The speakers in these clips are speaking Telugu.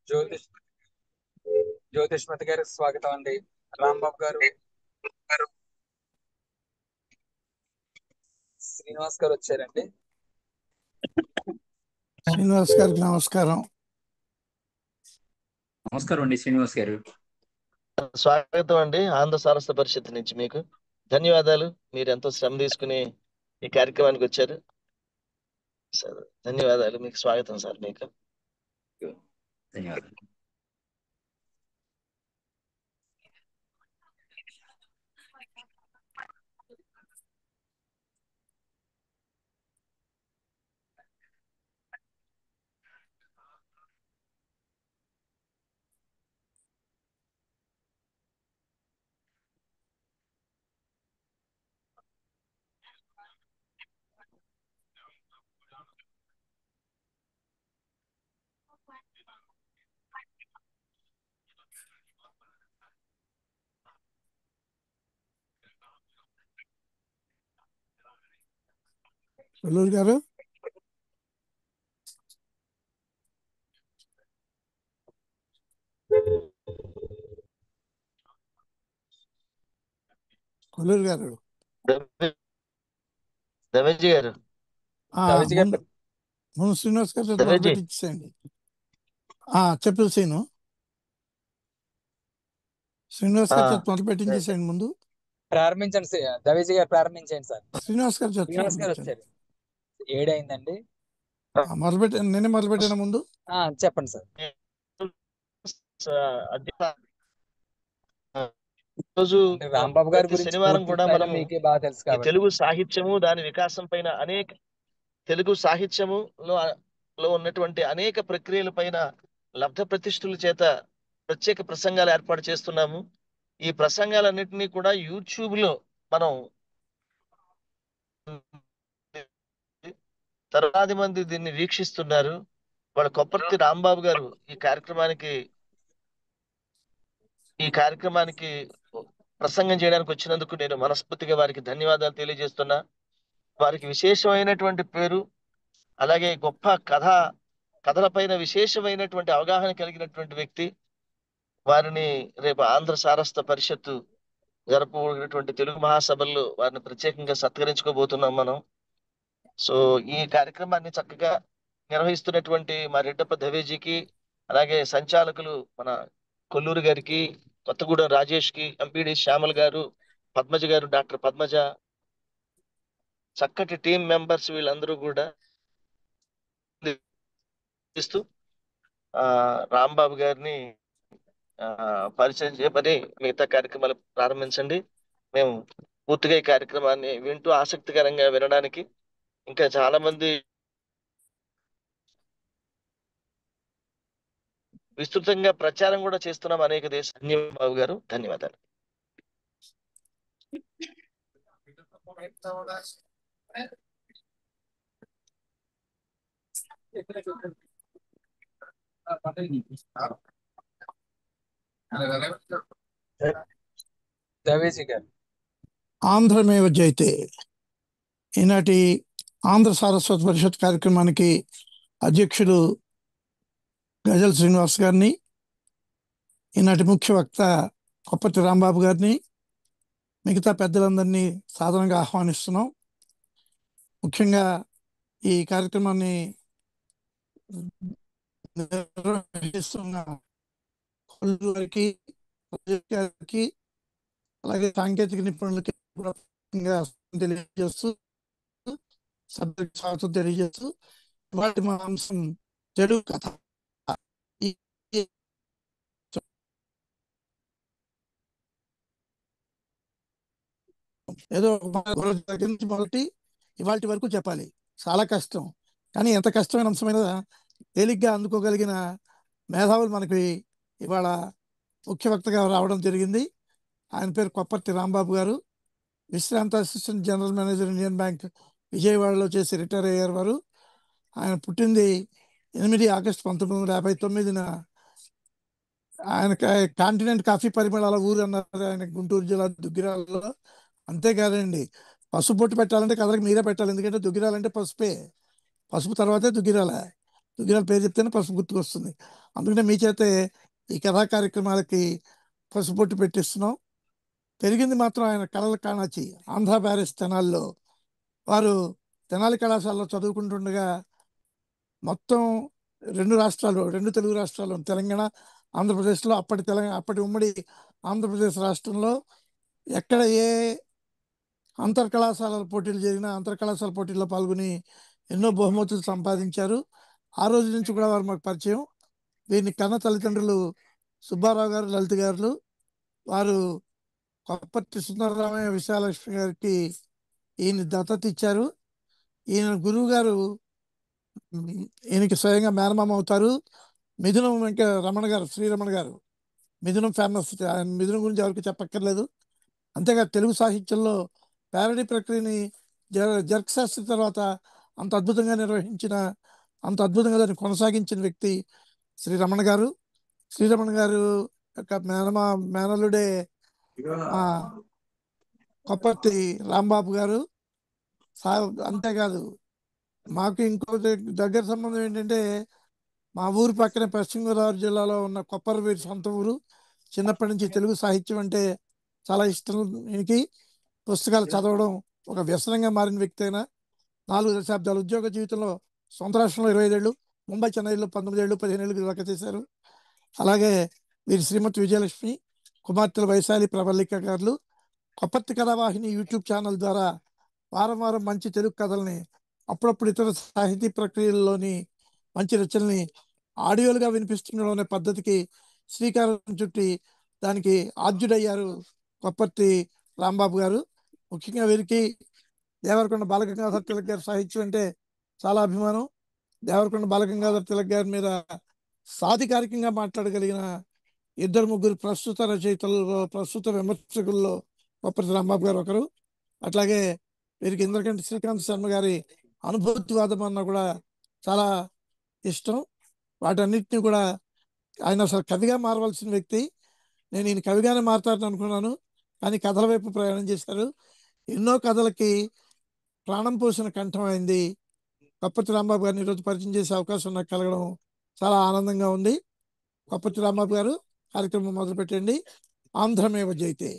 జ్యోతిష్ జ్యోతిష్మతి గారికి స్వాగతం అండి. రాంబాబు గారు, శ్రీనివాస్ గారు వచ్చారండి. శ్రీనివాస్ గారికి నమస్కారం. నమస్కారం అండి శ్రీనివాస్ గారు. స్వాగతం అండి. ఆంధ్ర సారస్వత పరిషత్ నుంచి మీకు ధన్యవాదాలు. మీరు ఎంతో శ్రమ తీసుకుని ఈ కార్యక్రమానికి వచ్చారు సార్. ధన్యవాదాలు. మీకు స్వాగతం సార్. మీకు ధన్యవాదాలు. కొల్లూరు గారు, కొల్లూరు గారు, రమేష్ గారు, రవిజీ గారు, ముందు శ్రీనివాస్ గారు రమేష్ జీ. పెట్టించేయండి. చెప్పు సీను. శ్రీనివాస్ గారు మొదలు పెట్టించేసేయండి ముందు. ప్రారంభించండి. రవిజీ గారు ప్రారంభించండి సార్. శ్రీనివాస్ గారు శ్రీనివాస్ గారు వచ్చారు. 7 అయిందండి. నేనే మొదలు పెట్టిన ముందు చెప్పండి సార్. రోజు రాంబాబు గారి ప్రతి గురించి శనివారం పూర్తి కూడా స్థాయిలో మనము మీకే బాగా తెలుసు ఈ కాబట్టి తెలుగు సాహిత్యము దాని వికాసం పైన తెలుగు సాహిత్యములో ఉన్నటువంటి అనేక ప్రక్రియల పైన లబ్ధ ప్రతిష్ఠుల చేత ప్రత్యేక ప్రసంగాలు ఏర్పాటు చేస్తున్నాము. ఈ ప్రసంగాలన్నింటినీ కూడా యూట్యూబ్ లో మనం తరువాది మంది దీన్ని వీక్షిస్తున్నారు. వాళ్ళ కొప్పర్తి రాంబాబు గారు ఈ కార్యక్రమానికి ప్రసంగం చేయడానికి వచ్చినందుకు నేను మనస్ఫూర్తిగా వారికి ధన్యవాదాలు తెలియజేస్తున్నా. వారికి విశేషమైనటువంటి పేరు, అలాగే గొప్ప కథలపైన విశేషమైనటువంటి అవగాహన కలిగినటువంటి వ్యక్తి. వారిని రేపు ఆంధ్ర సారస్వత పరిషత్తు జరపబోయేటువంటి తెలుగు మహాసభల్లో వారిని ప్రత్యేకంగా సత్కరించుకోబోతున్నాం మనం. సో ఈ కార్యక్రమాన్ని చక్కగా నిర్వహిస్తున్నటువంటి మా రెడ్డప్ప దవేజీకి, అలాగే సంచాలకులు మన కొల్లూరు గారికి, కొత్తగూడెం రాజేష్ కి, ఎంపీడి శ్యామల్ గారు, పద్మజ గారు, డాక్టర్ పద్మజ, చక్కటి టీం మెంబర్స్ వీళ్ళందరూ కూడా ఇస్తూ రాంబాబు గారిని పరిచయం చేయమని మిగతా కార్యక్రమాలు ప్రారంభించండి. మేము పూర్తిగా ఈ కార్యక్రమాన్ని వింటూ ఆసక్తికరంగా వినడానికి ఇంకా చాలా మంది విస్తృతంగా ప్రచారం కూడా చేస్తున్నాం అనేక బాబు గారు. ధన్యవాదాలు. రవిజీ గారు. ఆంధ్రమేవ జయతే. ఈనాటి ఆంధ్ర సారస్వత పరిషత్ కార్యక్రమానికి అధ్యక్షులు గజల్ శ్రీనివాస్ గారిని, ఈనాటి ముఖ్య వక్త కొప్పటి రాంబాబు గారిని, మిగతా పెద్దలందరినీ సాధారణంగా ఆహ్వానిస్తున్నాం. ముఖ్యంగా ఈ కార్యక్రమాన్ని నిర్వహిస్తున్న కొల్లూరు గారికి, గారికి, అలాగే సాంకేతిక నిపుణులకి కూడా తెలియజేస్తూ, సభ్యులకు స్వాగతం తెలియజేస్తూ, వాటి మా అంశం తెలుగు కథ. ఏదో దగ్గర నుంచి మొదటి ఇవాళ వరకు చెప్పాలి, చాలా కష్టం. కానీ ఎంత కష్టమైన అంశమైనా తేలిగ్గా అందుకోగలిగిన మేధావులు మనకి ఇవాళ ముఖ్య వక్తగా రావడం జరిగింది. ఆయన పేరు కొప్పర్తి రాంబాబు గారు. విశ్రాంత assistant general manager Indian bank విజయవాడలో చేసి రిటైర్ అయ్యారు వారు. ఆయన పుట్టింది 8 ఆగస్టు 1959. ఆయన కాంటినెంట్ కాఫీ పరిమళాల ఊరు అన్నారు ఆయన, గుంటూరు జిల్లా దుగ్గిరాలలో. అంతేకాదండి, పసుపు పొట్టు పెట్టాలంటే కథలకు మీరే పెట్టాలి, ఎందుకంటే దుగ్గిరాలంటే పసుపే, పసుపు తర్వాతే దుగ్గిరాల. దుగ్గిరాల పేరు చెప్తేనే పసుపు గుర్తుకొస్తుంది. అందుకనే మీ చేతే ఈ కథా కార్యక్రమాలకి పసుపొట్టు పెట్టిస్తున్నాం. పెరిగింది మాత్రం ఆయన కళల కాణాచి ఆంధ్ర బ్యారేజ్ తెనాలిలో. వారు తెనాలి కళాశాలలో చదువుకుంటుండగా మొత్తం రెండు తెలుగు రాష్ట్రాలు తెలంగాణ ఆంధ్రప్రదేశ్లో అప్పటి ఉమ్మడి ఆంధ్రప్రదేశ్ రాష్ట్రంలో ఎక్కడ ఏ అంతర్ కళాశాలల పోటీలు జరిగినా అంతర్ కళాశాల పోటీల్లో పాల్గొని ఎన్నో బహుమతులు సంపాదించారు. ఆ రోజు నుంచి కూడా వారు మాకు పరిచయం. వీరిని కన్న తల్లిదండ్రులు సుబ్బారావు గారు, లలిత గారు. వారు కొప్పర్తి సుందరరామయ్య, విశాలలక్ష్మి గారికి ఈయన దత్తత ఇచ్చారు. ఈయన గురువు గారు ఈయనకి స్వయంగా మేనమామ అవుతారు. మిథునం రమణ గారు, శ్రీరమణ గారు. మిథునం ఫేమస్. మిథునం గురించి ఎవరికి చెప్పక్కర్లేదు. అంతేగా తెలుగు సాహిత్యంలో ప్యారడీ ప్రక్రియని జర్క్ శాస్త్రి తర్వాత అంత అద్భుతంగా నిర్వహించిన, అంత అద్భుతంగా దాన్ని కొనసాగించిన వ్యక్తి శ్రీరమణ గారు. శ్రీరమణ గారు యొక్క మేనలుడే కొప్పర్తి రాంబాబు గారు. అంతేకాదు మాకు ఇంకో దగ్గర సంబంధం ఏంటంటే మా ఊరు పక్కనే పశ్చిమ గోదావరి జిల్లాలో ఉన్న కొప్పర్ వీరి సొంత ఊరు. చిన్నప్పటి నుంచి తెలుగు సాహిత్యం అంటే చాలా ఇష్టం. ఈయనకి పుస్తకాలు చదవడం ఒక వ్యసనంగా మారిన వ్యక్తి అయినా 4 దశాబ్దాల ఉద్యోగ జీవితంలో సొంత రాష్ట్రంలో 25 ఏళ్ళు, ముంబై చెన్నైలో 19 ఏళ్ళు 15 ఏళ్ళు దాకా చేశారు. అలాగే వీరి శ్రీమతి విజయలక్ష్మి, కుమార్తెల వైశాలి, ప్రవల్లిక గారు కొప్పర్తి కథావాహిని యూట్యూబ్ ఛానల్ ద్వారా వారం వారం మంచి తెలుగు కథల్ని, అప్పుడప్పుడు ఇతర సాహితీ ప్రక్రియల్లోని మంచి రచనల్ని ఆడియోలుగా వినిపిస్తుండడం అనే పద్ధతికి శ్రీకారం చుట్టి దానికి ఆద్యుడయ్యారు కొప్పర్తి రాంబాబు గారు. ముఖ్యంగా వీరికి దేవరకొండ బాలగంగాధర తిలక్ గారి సాహిత్యం అంటే చాలా అభిమానం. దేవరకొండ బాలగంగాధర తిలక్ గారి మీద సాధికారికంగా మాట్లాడగలిగిన 2-3 ప్రస్తుత రచయితలలో, ప్రస్తుత విమర్శకుల్లో కొప్పర్తి రాంబాబు గారు ఒకరు. అట్లాగే వీరికి ఇంద్రకంటి శ్రీకాంత్ శర్మ గారి అనుభూతివాదం అన్న కూడా చాలా ఇష్టం. వాటన్నిటిని కూడా ఆయన అసలు కవిగా మారవలసిన వ్యక్తి. నేను ఈయన కవిగానే మారతారని అనుకున్నాను, కానీ కథల వైపు ప్రయాణం చేశారు. ఎన్నో కథలకి ప్రాణం పోసిన కంఠం అయింది. కొప్పర్తి రాంబాబు గారిని ఈరోజు పరిచయం చేసే అవకాశం నాకు కలగడం చాలా ఆనందంగా ఉంది. కొప్పర్తి రాంబాబు గారు, కార్యక్రమం మొదలు పెట్టండి. ఆంధ్రమేవ జయతే.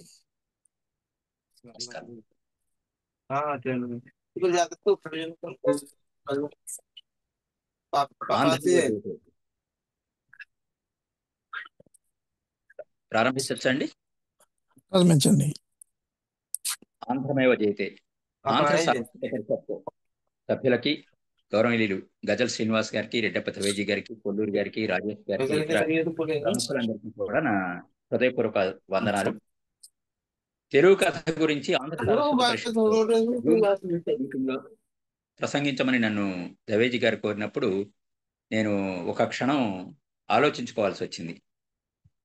ప్రారంభించండి. ప్రారంభించండి. ఆంధ్రమేవ జయతే. ఆంధ్ర సాహిత్య పరిషత్ సభ్యులకి, గౌరవనీయులు గజల్ శ్రీనివాస్ గారికి, రెడ్డప్ప త్రివేజీ గారికి, కొల్లూరు గారికి, రాజేష్ గారికి, ప్రముఖులందరికీ కూడా నా హృదయపూర్వక వందనాలు. తెలుగు కథ గురించి ఆంధ్ర సాహిత్య పరిషత్ ప్రసంగించమని నన్ను ద్వివేది గారు కోరినప్పుడు నేను ఒక క్షణం ఆలోచించుకోవాల్సి వచ్చింది.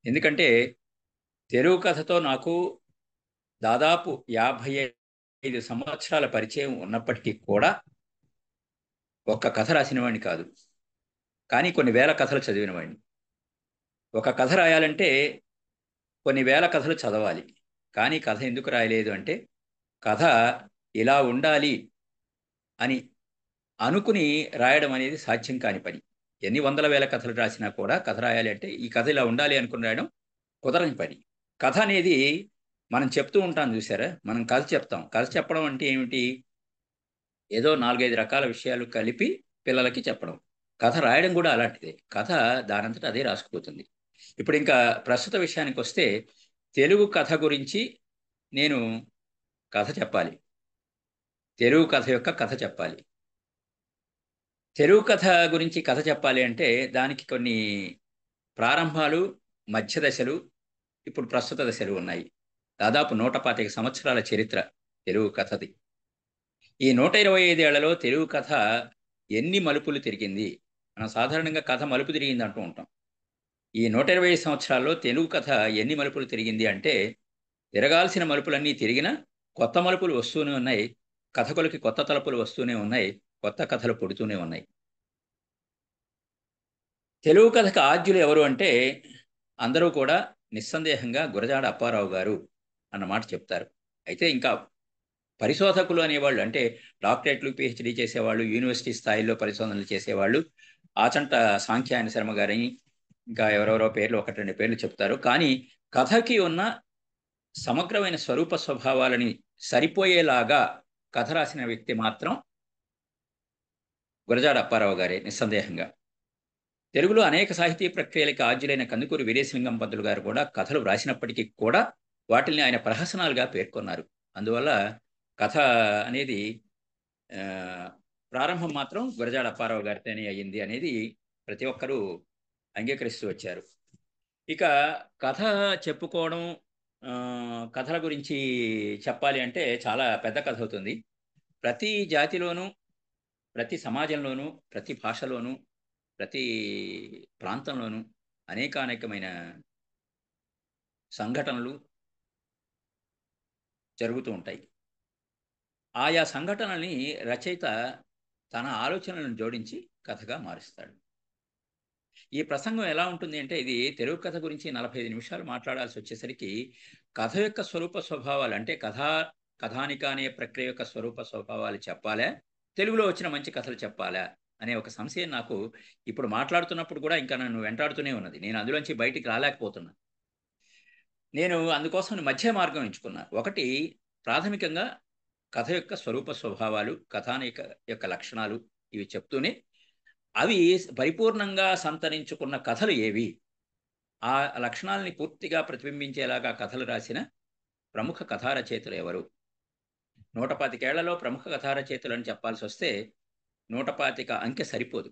ఎందుకంటే తెలుగు కథతో నాకు దాదాపు 55 సంవత్సరాల పరిచయం ఉన్నప్పటికీ కూడా ఒక్క కథ రాసిన వాడిని కాదు, కానీ కొన్ని వేల కథలు చదివిన వాడిని. ఒక కథ రాయాలంటే కొన్ని వేల కథలు చదవాలి, కానీ కథ ఎందుకు రాయలేదు అంటే కథ ఇలా ఉండాలి అని అనుకుని రాయడం అనేది సాధ్యం కాని పని. ఎన్ని వందల వేల కథలు రాసినా కూడా కథ రాయాలి అంటే ఈ కథ ఇలా ఉండాలి అనుకుని రాయడం కుదరని పని. కథ అనేది మనం చెప్తూ ఉంటాం చూసారా, మనం కథ చెప్తాం. కథ చెప్పడం అంటే ఏమిటి? ఏదో 4-5 రకాల విషయాలు కలిపి పిల్లలకి చెప్పడం. కథ రాయడం కూడా అలాంటిదే. కథ దానంతట అదే రాసుకుపోతుంది. ఇప్పుడు ఇంకా ప్రస్తుత విషయానికి వస్తే, తెలుగు కథ గురించి నేను కథ చెప్పాలి. తెలుగు కథ యొక్క కథ చెప్పాలి. తెలుగు కథ గురించి కథ చెప్పాలి అంటే దానికి కొన్ని ప్రారంభాలు, మధ్య దశలు, ఇప్పుడు ప్రస్తుత దశలు ఉన్నాయి. దాదాపు 125 సంవత్సరాల చరిత్ర తెలుగు కథది. ఈ 125 ఏళ్లలో తెలుగు కథ ఎన్ని మలుపులు తిరిగింది? మనం సాధారణంగా కథ మలుపు తిరిగింది అంటూ ఉంటాం. ఈ 120 సంవత్సరాల్లో తెలుగు కథ ఎన్ని మలుపులు తిరిగింది అంటే, తిరగాల్సిన మలుపులన్నీ తిరిగినా కొత్త మలుపులు వస్తూనే ఉన్నాయి. కథకులకి కొత్త తలుపులు వస్తూనే ఉన్నాయి. కొత్త కథలు పుడుతూనే ఉన్నాయి. తెలుగు కథకు ఆద్యులు ఎవరు అంటే అందరూ కూడా నిస్సందేహంగా గురజాడ అప్పారావు గారు అన్నమాట చెప్తారు. అయితే ఇంకా పరిశోధకులు అనేవాళ్ళు, అంటే డాక్టరేట్లు, పిహెచ్డి చేసేవాళ్ళు, యూనివర్సిటీ స్థాయిలో పరిశోధనలు చేసేవాళ్ళు, ఆచంట సాంఖ్యాయన శర్మ గారిని ఇంకా ఎవరెవరో పేర్లు ఒకటి రెండు పేర్లు చెప్తారు. కానీ కథకి ఉన్న సమగ్రమైన స్వరూప స్వభావాలని సరిపోయేలాగా కథ రాసిన వ్యక్తి మాత్రం గురజాడ అప్పారావు గారే నిస్సందేహంగా. తెలుగులో అనేక సాహితీ ప్రక్రియలకి ఆద్యులైన కందుకూరి వీరేశలింగం పంతులు గారు కూడా కథలు రాసినప్పటికీ కూడా వాటిని ఆయన ప్రహసనాలుగా పేర్కొన్నారు. అందువల్ల కథ అనేది ప్రారంభం మాత్రం గురజాడ అప్పారావు గారితోనే అయ్యింది అనేది ప్రతి ఒక్కరూ అంగీకరిస్తూ వచ్చారు. ఇక కథ చెప్పుకోవడం, కథల గురించి చెప్పాలి అంటే చాలా పెద్ద కథ అవుతుంది. ప్రతి జాతిలోనూ, ప్రతి సమాజంలోనూ, ప్రతి భాషలోనూ, ప్రతి ప్రాంతంలోనూ అనేకానేకమైన సంఘటనలు జరుగుతూ ఉంటాయి. ఆయా సంఘటనల్ని రచయిత తన ఆలోచనలను జోడించి కథగా మారుస్తాడు. ఈ ప్రసంగం ఎలా ఉంటుంది అంటే, ఇది తెలుగు కథ గురించి 45 నిమిషాలు మాట్లాడాల్సి వచ్చేసరికి కథ యొక్క స్వరూప స్వభావాలు అంటే కథానిక అనే ప్రక్రియ యొక్క స్వరూప స్వభావాలు చెప్పాలా, తెలుగులో వచ్చిన మంచి కథలు చెప్పాలా అనే ఒక సంశయం నాకు ఇప్పుడు మాట్లాడుతున్నప్పుడు కూడా ఇంకా నన్ను వెంటాడుతూనే ఉన్నది. నేను అందులోంచి బయటికి రాలేకపోతున్నా. నేను అందుకోసం మధ్య మార్గం ఎంచుకున్నా. ఒకటి, ప్రాథమికంగా కథ యొక్క స్వరూప స్వభావాలు, కథానిక యొక్క లక్షణాలు ఇవి చెప్తూనే అవి పరిపూర్ణంగా సంతరించుకున్న కథలు ఏవి, ఆ లక్షణాలని పూర్తిగా ప్రతిబింబించేలాగా కథలు రాసిన ప్రముఖ కథా రచయితలు ఎవరు. 125 ఏళ్లలో ప్రముఖ కథా రచయితలు అని చెప్పాల్సి వస్తే 125 అంకె సరిపోదు.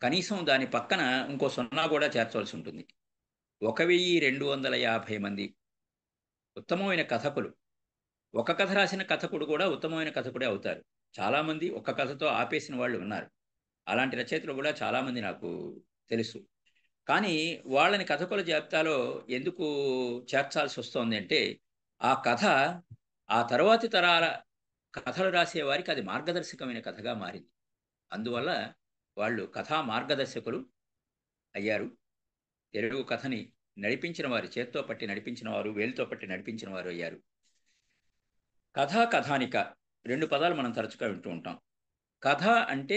కనీసం దాని పక్కన ఇంకో 0 కూడా చేర్చవలసి ఉంటుంది. 1250 మంది ఉత్తమమైన కథకులు. ఒక కథ రాసిన కథకుడు కూడా ఉత్తమమైన కథకుడే అవుతారు. చాలామంది ఒక కథతో ఆపేసిన వాళ్ళు ఉన్నారు. అలాంటి రచయితలు కూడా చాలామంది నాకు తెలుసు. కానీ వాళ్ళని కథకుల జాబితాలో ఎందుకు చేర్చాల్సి వస్తుంది అంటే, ఆ కథ ఆ తరువాతి తరాల కథలు రాసే వారికి అది మార్గదర్శకమైన కథగా మారింది. అందువల్ల వాళ్ళు కథా మార్గదర్శకులు అయ్యారు. తెలుగు కథని నడిపించిన వారు, చేత్తో పట్టి నడిపించిన వారు, వేలుతో పట్టి నడిపించిన వారు అయ్యారు. కథ, కథానిక 2 పదాలు మనం తరచుగా వింటూ ఉంటాం. కథ అంటే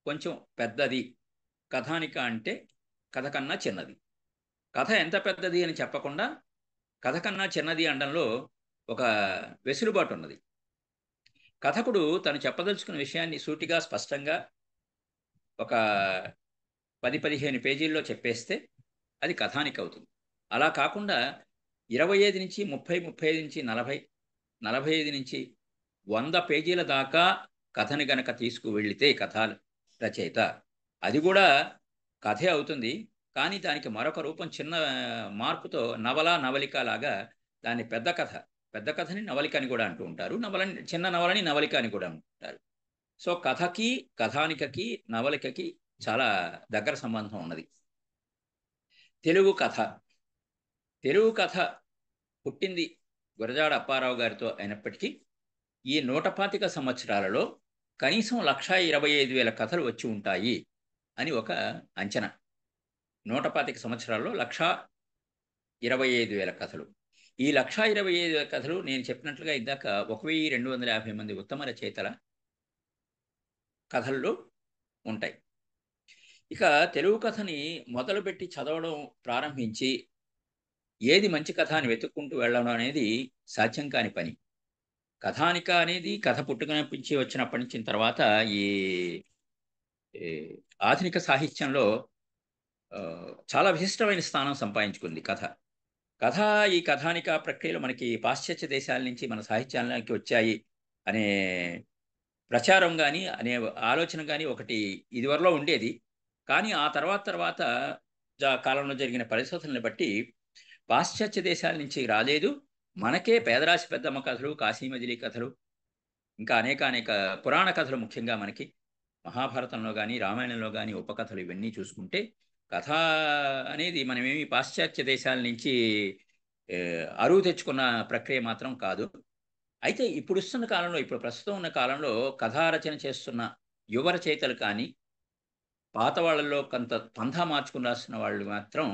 కొంచెం పెద్దది, కథానిక అంటే కథ కన్నా చిన్నది. కథ ఎంత పెద్దది అని చెప్పకుండా కథ కన్నా చిన్నది అనడంలో ఒక వెసులుబాటు ఉన్నది. కథకుడు తను చెప్పదలుచుకున్న విషయాన్ని సూటిగా స్పష్టంగా ఒక 10-15 పేజీల్లో చెప్పేస్తే అది కథానిక అవుతుంది. అలా కాకుండా 25 నుంచి 30, 35 నుంచి 40, 45 నుంచి 100 పేజీల దాకా కథని గనక తీసుకువెళితే కథా రచయిత, అది కూడా కథే అవుతుంది. కానీ దానికి మరొక రూపం, చిన్న మార్పుతో నవల, నవలిక లాగా దాన్ని పెద్ద కథని నవలిక అని కూడా అంటూ ఉంటారు. చిన్న నవలని నవలిక అని కూడా అంటారు. సో కథకి, కథానికకి, నవలికకి చాలా దగ్గర సంబంధం ఉన్నది. తెలుగు కథ పుట్టింది గురజాడ అప్పారావు గారితో అయినప్పటికీ ఈ 125 సంవత్సరాలలో కనీసం 125,000 కథలు వచ్చి ఉంటాయి అని ఒక అంచనా. 125 సంవత్సరాల్లో 125,000 కథలు. ఈ 125,000 కథలు నేను చెప్పినట్లుగా ఇందాక 1250 మంది ఉత్తమ రచయితల కథల్లో ఉంటాయి. ఇక తెలుగు కథని మొదలుపెట్టి చదవడం ప్రారంభించి ఏది మంచి కథ అని వెతుక్కుంటూ వెళ్ళడం అనేది సాధ్యం కాని పని. కథానిక అనేది కథ పుట్టుకనిపించి వచ్చినప్పటి నుంచి తర్వాత ఈ ఆధునిక సాహిత్యంలో చాలా విశిష్టమైన స్థానం సంపాదించుకుంది కథ. ఈ కథానిక ప్రక్రియలో మనకి పాశ్చాత్య దేశాల నుంచి మన సాహిత్యానికి వచ్చాయి అనే ప్రచారం కానీ, అనే ఆలోచన కానీ ఒకటి ఇదివరలో ఉండేది. కానీ ఆ తర్వాత కాలంలో జరిగిన పరిశోధనలు బట్టి పాశ్చాత్య దేశాల నుంచి రాలేదు, మనకే పేదరాశి పెద్దమ్మ కథలు, కాశీమజిలీ కథలు, ఇంకా అనేక పురాణ కథలు, ముఖ్యంగా మనకి మహాభారతంలో కానీ రామాయణంలో కానీ ఉపకథలు ఇవన్నీ చూసుకుంటే కథ అనేది మనమేమి పాశ్చాత్య దేశాల నుంచి అరువు తెచ్చుకున్న ప్రక్రియ మాత్రం కాదు. అయితే ఇప్పుడు ప్రస్తుతం ఉన్న కాలంలో కథా రచన చేస్తున్న యువ రచయితలు కానీ, పాత వాళ్ళల్లో కొంత పంథా మార్చుకుని రాస్తున్న వాళ్ళు మాత్రం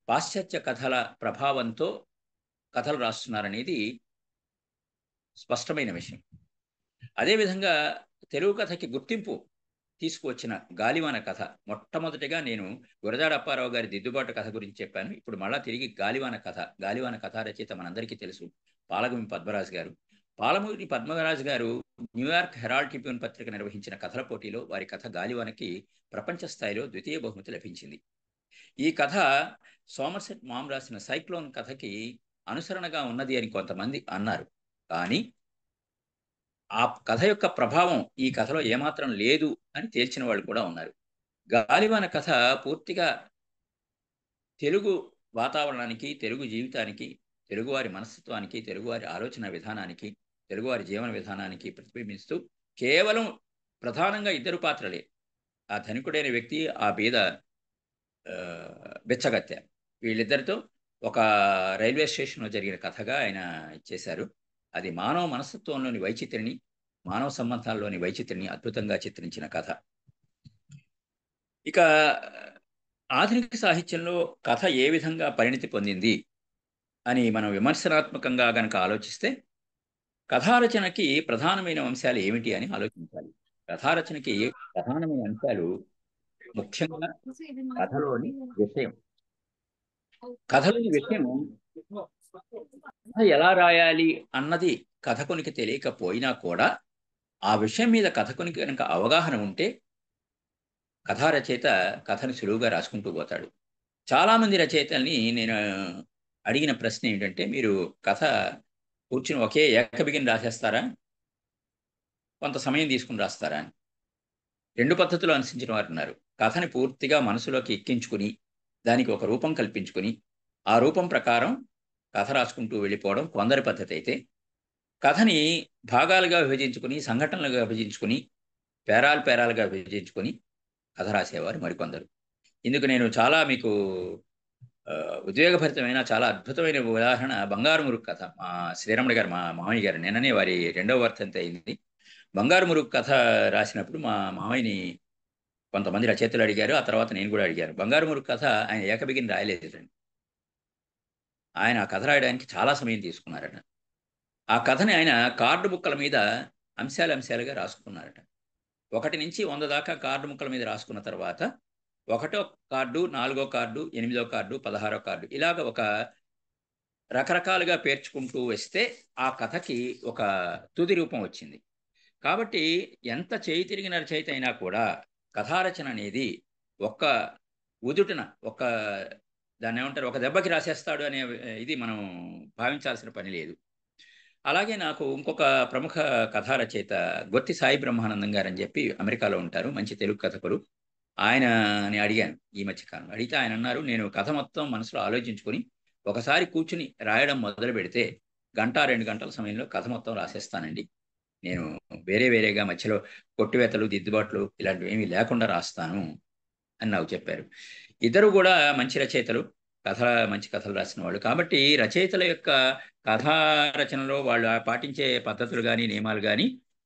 పాశ్చాత్య కథల ప్రభావంతో కథలు రాస్తున్నారనేది స్పష్టమైన విషయం. అదేవిధంగా తెలుగు కథకి గుర్తింపు తీసుకువచ్చిన గాలివాన కథ. మొట్టమొదటిగా నేను గురజాడ అప్పారావు గారి దిద్దుబాటు కథ గురించి చెప్పాను. ఇప్పుడు మళ్ళా తిరిగి గాలివాన కథ. గాలివాన కథ రచయిత మనందరికీ తెలుసు, పాలగుమి పద్మరాజు గారు. పాలమూరి పద్మరాజు గారు న్యూయార్క్ హెరాల్డ్ ట్రిబ్యూన్ పత్రిక నిర్వహించిన కథల పోటీలో వారి కథ గాలివానకి ప్రపంచ స్థాయిలో ద్వితీయ బహుమతి లభించింది. ఈ కథ సోమర్సెట్ మామ్ రాసిన సైక్లోన్ కథకి అనుసరణగా ఉన్నది అని కొంతమంది అన్నారు. కానీ ఆ కథ యొక్క ప్రభావం ఈ కథలో ఏమాత్రం లేదు అని తేల్చిన వాళ్ళు కూడా ఉన్నారు. గాలివాన కథ పూర్తిగా తెలుగు వాతావరణానికి, తెలుగు జీవితానికి, తెలుగువారి మనస్తత్వానికి, తెలుగువారి ఆలోచన విధానానికి, తెలుగువారి జీవన విధానానికి ప్రతిబింబిస్తూ కేవలం ప్రధానంగా ఇద్దరు పాత్రలే, ఆ ధనికుడైన వ్యక్తి, ఆ బీద బెచ్చగత్తె, వీళ్ళిద్దరితో ఒక రైల్వే స్టేషన్లో జరిగిన కథగా ఆయన చేశారు. అది మానవ మనస్తత్వంలోని వైచిత్రిని, మానవ సంబంధాల్లోని వైచిత్రిని అద్భుతంగా చిత్రించిన కథ. ఇక ఆధునిక సాహిత్యంలో కథ ఏ విధంగా పరిణితి పొందింది అని మనం విమర్శనాత్మకంగా గనక ఆలోచిస్తే, కథారచనకి ప్రధానమైన అంశాలు ఏమిటి అని ఆలోచించాలి. కథారచనకి ప్రధానమైన అంశాలు ముఖ్యంగా కథలోని విషయం. కథలోని విషయం ఎలా రాయాలి అన్నది కథకునికి తెలియకపోయినా కూడా ఆ విషయం మీద కథకునికి కనుక అవగాహన ఉంటే కథా రచయిత కథను సులువుగా రాసుకుంటూ పోతాడు. చాలామంది రచయితల్ని నేను అడిగిన ప్రశ్న ఏంటంటే, మీరు కథ కూర్చుని ఒకే ఏకబిగిన రాసేస్తారా, కొంత సమయం తీసుకుని రాస్తారా అని. రెండు పద్ధతులు అనుసరించిన వారు ఉన్నారు. కథని పూర్తిగా మనసులోకి ఎక్కించుకుని దానికి ఒక రూపం కల్పించుకుని ఆ రూపం ప్రకారం కథ రాసుకుంటూ వెళ్ళిపోవడం కొందరి పద్ధతి అయితే, కథని భాగాలుగా విభజించుకుని, సంఘటనలుగా విభజించుకుని, పేరాలుగా విభజించుకుని కథ రాసేవారు మరికొందరు. ఇందుకు నేను చాలా మీకు ఉద్వేగభరితమైన చాలా అద్భుతమైన ఉదాహరణ బంగారు మురుగు కథ. మా శ్రీరమణ గారు, మా మామయ్య గారు, నిన్ననే వారి 2వ వర్ధంతి అయింది. బంగారు మురుగు కథ రాసినప్పుడు మా మామయ్యని కొంతమంది రచయితలు అడిగారు, ఆ తర్వాత నేను కూడా అడిగాను. బంగారు మురుగు కథ ఆయన ఏకబిగిన రాయలేదండి. ఆయన ఆ కథ రాయడానికి చాలా సమయం తీసుకున్నారట. ఆ కథని ఆయన కార్డు ముక్కల మీద అంశాలుగా రాసుకున్నారట. 1 నుంచి 100 దాకా కార్డు ముక్కల మీద రాసుకున్న తర్వాత 1వ కార్డు, 4వ కార్డు, 8వ కార్డు, 16వ కార్డు, ఇలాగ ఒక రకరకాలుగా పేర్చుకుంటూ వస్తే ఆ కథకి ఒక తుది రూపం వచ్చింది. కాబట్టి ఎంత చేయి తిరిగిన రచయిత అయినా కూడా కథారచన అనేది ఒక్క ఉదుటున, దాన్ని ఏమంటారు, ఒక దెబ్బకి రాసేస్తాడు అనే ఇది మనం భావించాల్సిన పని లేదు. అలాగే నాకు ఇంకొక ప్రముఖ కథా రచయిత గొత్తి సాయి బ్రహ్మానందం గారు అని చెప్పి అమెరికాలో ఉంటారు, మంచి తెలుగు కథకులు. ఆయనని అడిగాను ఈ మధ్యకాలంలో. అడిగితే ఆయన అన్నారు, నేను కథ మొత్తం మనసులో ఆలోచించుకొని ఒకసారి కూర్చుని రాయడం మొదలు పెడితే 1-2 గంటల సమయంలో కథ మొత్తం రాసేస్తానండి. నేను వేరేగా మధ్యలో కొట్టివేతలు, దిద్దుబాట్లు ఇలాంటివి ఏమీ లేకుండా రాస్తాను అని నాకు చెప్పారు. ఇద్దరు కూడా మంచి రచయితలు, మంచి కథలు రాసిన వాళ్ళు. కాబట్టి రచయితల యొక్క కథా రచనలో వాళ్ళు పాటించే పద్ధతులు కానీ, నియమాలు కానీ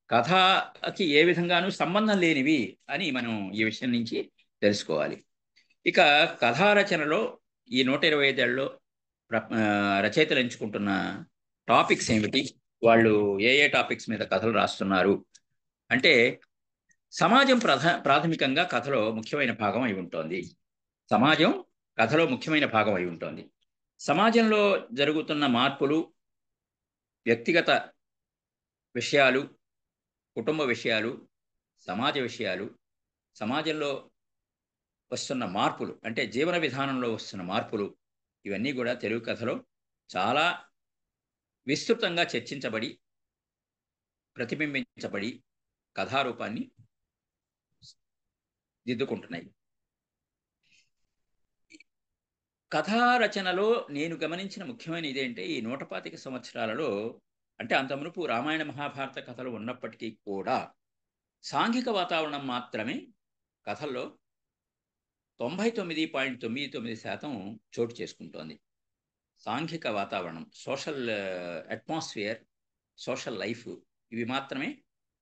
కథకి ఏ విధంగానూ సంబంధం లేనివి అని మనం ఈ విషయం నుంచి తెలుసుకోవాలి. ఇక కథా రచనలో ఈ 125 ఏళ్లలో రచయితలు ఎంచుకుంటున్న టాపిక్స్ ఏమిటి, వాళ్ళు ఏ టాపిక్స్ మీద కథలు రాస్తున్నారు అంటే, సమాజం ప్రాథమికంగా కథలో ముఖ్యమైన భాగం అయి ఉంటుంది. సమాజం కథలో ముఖ్యమైన భాగం అయి ఉంటుంది. సమాజంలో జరుగుతున్న మార్పులు, వ్యక్తిగత విషయాలు, కుటుంబ విషయాలు, సమాజ విషయాలు, సమాజంలో వస్తున్న మార్పులు అంటే జీవన విధానంలో వస్తున్న మార్పులు, ఇవన్నీ కూడా తెలుగు కథలో చాలా విస్తృతంగా చర్చించబడి, ప్రతిబింబించబడి కథారూపాన్ని దిద్దుకుంటున్నాయి. కథా రచనలో నేను గమనించిన ముఖ్యమైన ఇదేంటే, ఈ 125 సంవత్సరాలలో, అంటే అంత మునుపు రామాయణ మహాభారత కథలు ఉన్నప్పటికీ కూడా సాంఘిక వాతావరణం మాత్రమే కథల్లో 99.99% చోటు చేసుకుంటోంది. సాంఘిక వాతావరణం, సోషల్ అట్మాస్ఫియర్, సోషల్ లైఫ్, ఇవి మాత్రమే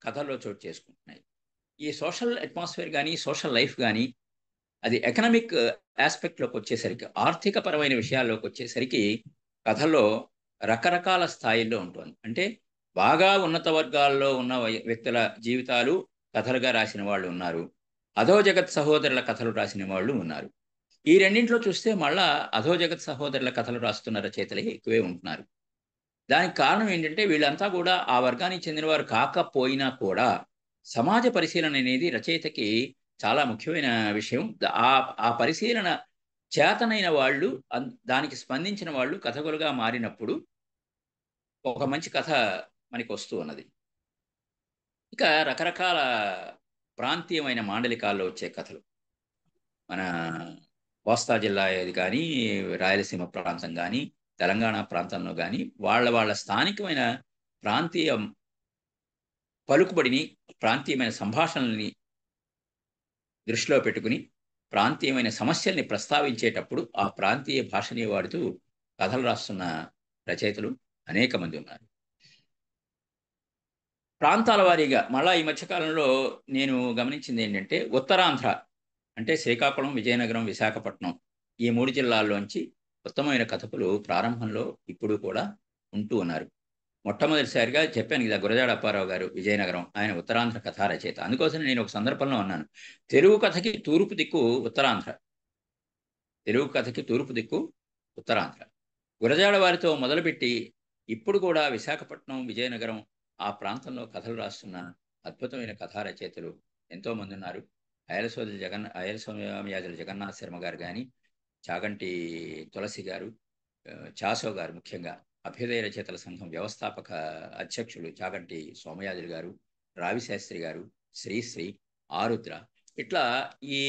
కథల్లో చోటు చేసుకుంటున్నాయి. ఈ సోషల్ అట్మాస్ఫియర్ కానీ, సోషల్ లైఫ్ కానీ, అది ఎకనామిక్ ఆస్పెక్ట్లోకి వచ్చేసరికి, ఆర్థిక పరమైన విషయాల్లోకి వచ్చేసరికి కథల్లో రకరకాల స్థాయిల్లో ఉంటుంది. అంటే బాగా ఉన్నత వర్గాల్లో ఉన్న వ్యక్తుల జీవితాలు కథలుగా రాసిన వాళ్ళు ఉన్నారు, అధోజగత్ సహోదరుల కథలు రాసిన వాళ్ళు ఉన్నారు. ఈ రెండింటిలో చూస్తే మళ్ళా అధోజగత్ సహోదరుల కథలు రాస్తున్న రచయితలే ఎక్కువే ఉంటున్నారు. దానికి కారణం ఏంటంటే వీళ్ళంతా కూడా ఆ వర్గానికి చెందినవారు కాకపోయినా కూడా సమాజ పరిశీలన అనేది రచయితకి చాలా ముఖ్యమైన విషయం. ఆ పరిశీలన చేతనైన వాళ్ళు, దానికి స్పందించిన వాళ్ళు కథకులుగా మారినప్పుడు ఒక మంచి కథ మనకి వస్తూ ఉన్నది. ఇక రకరకాల ప్రాంతీయమైన మాండలికాల్లో వచ్చే కథలు, మన కోస్తా జిల్లా ఏది కానీ, రాయలసీమ ప్రాంతం కానీ, తెలంగాణ ప్రాంతంలో కానీ వాళ్ళ స్థానికమైన ప్రాంతీయ పలుకుబడిని, ప్రాంతీయమైన సంభాషణల్ని దృష్టిలో పెట్టుకుని ప్రాంతీయమైన సమస్యల్ని ప్రస్తావించేటప్పుడు ఆ ప్రాంతీయ భాషని వాడుతూ కథలు రాస్తున్న రచయితలు అనేక మంది ఉన్నారు. ప్రాంతాల వారీగా మళ్ళా ఈ మధ్యకాలంలో నేను గమనించింది ఏంటంటే, ఉత్తరాంధ్ర అంటే శ్రీకాకుళం, విజయనగరం, విశాఖపట్నం ఈ 3 జిల్లాల్లోంచి ఉత్తమమైన కథకులు ప్రారంభంలో ఇప్పుడు కూడా ఉంటూ ఉన్నారు. మొట్టమొదటిసారిగా చెప్పాను కదా, గురజాడ అప్పారావు గారు, విజయనగరం, ఆయన ఉత్తరాంధ్ర కథా రచయిత. అందుకోసం నేను ఒక సందర్భంలో అన్నాను, తెలుగు కథకి తూర్పు దిక్కు ఉత్తరాంధ్ర, తెలుగు కథకి తూర్పు దిక్కు ఉత్తరాంధ్ర. గురజాడ వారితో మొదలుపెట్టి ఇప్పుడు కూడా విశాఖపట్నం, విజయనగరం ఆ ప్రాంతంలో కథలు రాస్తున్న అద్భుతమైన కథా రచయితలు ఎంతో మంది ఉన్నారు. అయలసోమయాజుల జగన్నాథ శర్మ గారు కానీ, చాగంటి తులసి గారు, చాసో గారు, ముఖ్యంగా అభ్యుదయ రచయితల సంఘం వ్యవస్థాపక అధ్యక్షులు చాగంటి సోమయాజులు గారు, రావిశాస్త్రి గారు, శ్రీశ్రీ, ఆరుద్ర, ఇట్లా ఈ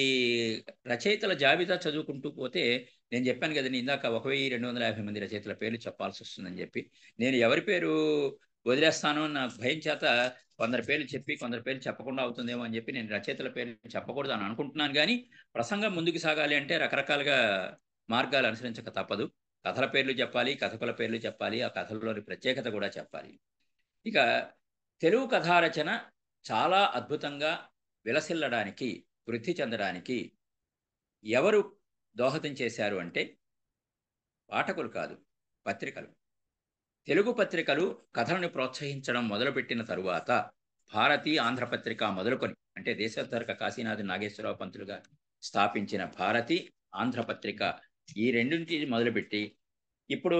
రచయితల జాబితా చదువుకుంటూ పోతే, నేను చెప్పాను కదా ఇందాక 1250 మంది రచయితల పేర్లు చెప్పాల్సి వస్తుందని చెప్పి, నేను ఎవరి పేరు వదిలేస్తాను నా భయం చేత కొందరి పేర్లు చెప్పి కొందరి పేర్లు చెప్పకుండా అవుతుందేమో అని చెప్పి నేను రచయితల పేర్లు చెప్పకూడదు అని అనుకుంటున్నాను. కానీ ప్రసంగం ముందుకు సాగాలి అంటే రకరకాలుగా మార్గాలు అనుసరించక తప్పదు. కథల పేర్లు చెప్పాలి, కథకుల పేర్లు చెప్పాలి, ఆ కథల్లోని ప్రత్యేకత కూడా చెప్పాలి. ఇక తెలుగు కథారచన చాలా అద్భుతంగా విలసిల్లడానికి, వృద్ధి చెందడానికి ఎవరు దోహదం చేశారు అంటే పాఠకులు కాదు, పత్రికలు. తెలుగు పత్రికలు కథలను ప్రోత్సహించడం మొదలుపెట్టిన తరువాత భారతి, ఆంధ్రపత్రిక మొదలుకొని, అంటే దేశోద్ధరక కాశీనాథ్ నాగేశ్వరరావు పంతులుగా స్థాపించిన భారతి, ఆంధ్రపత్రిక ఈ రెండింటిని మొదలుపెట్టి ఇప్పుడు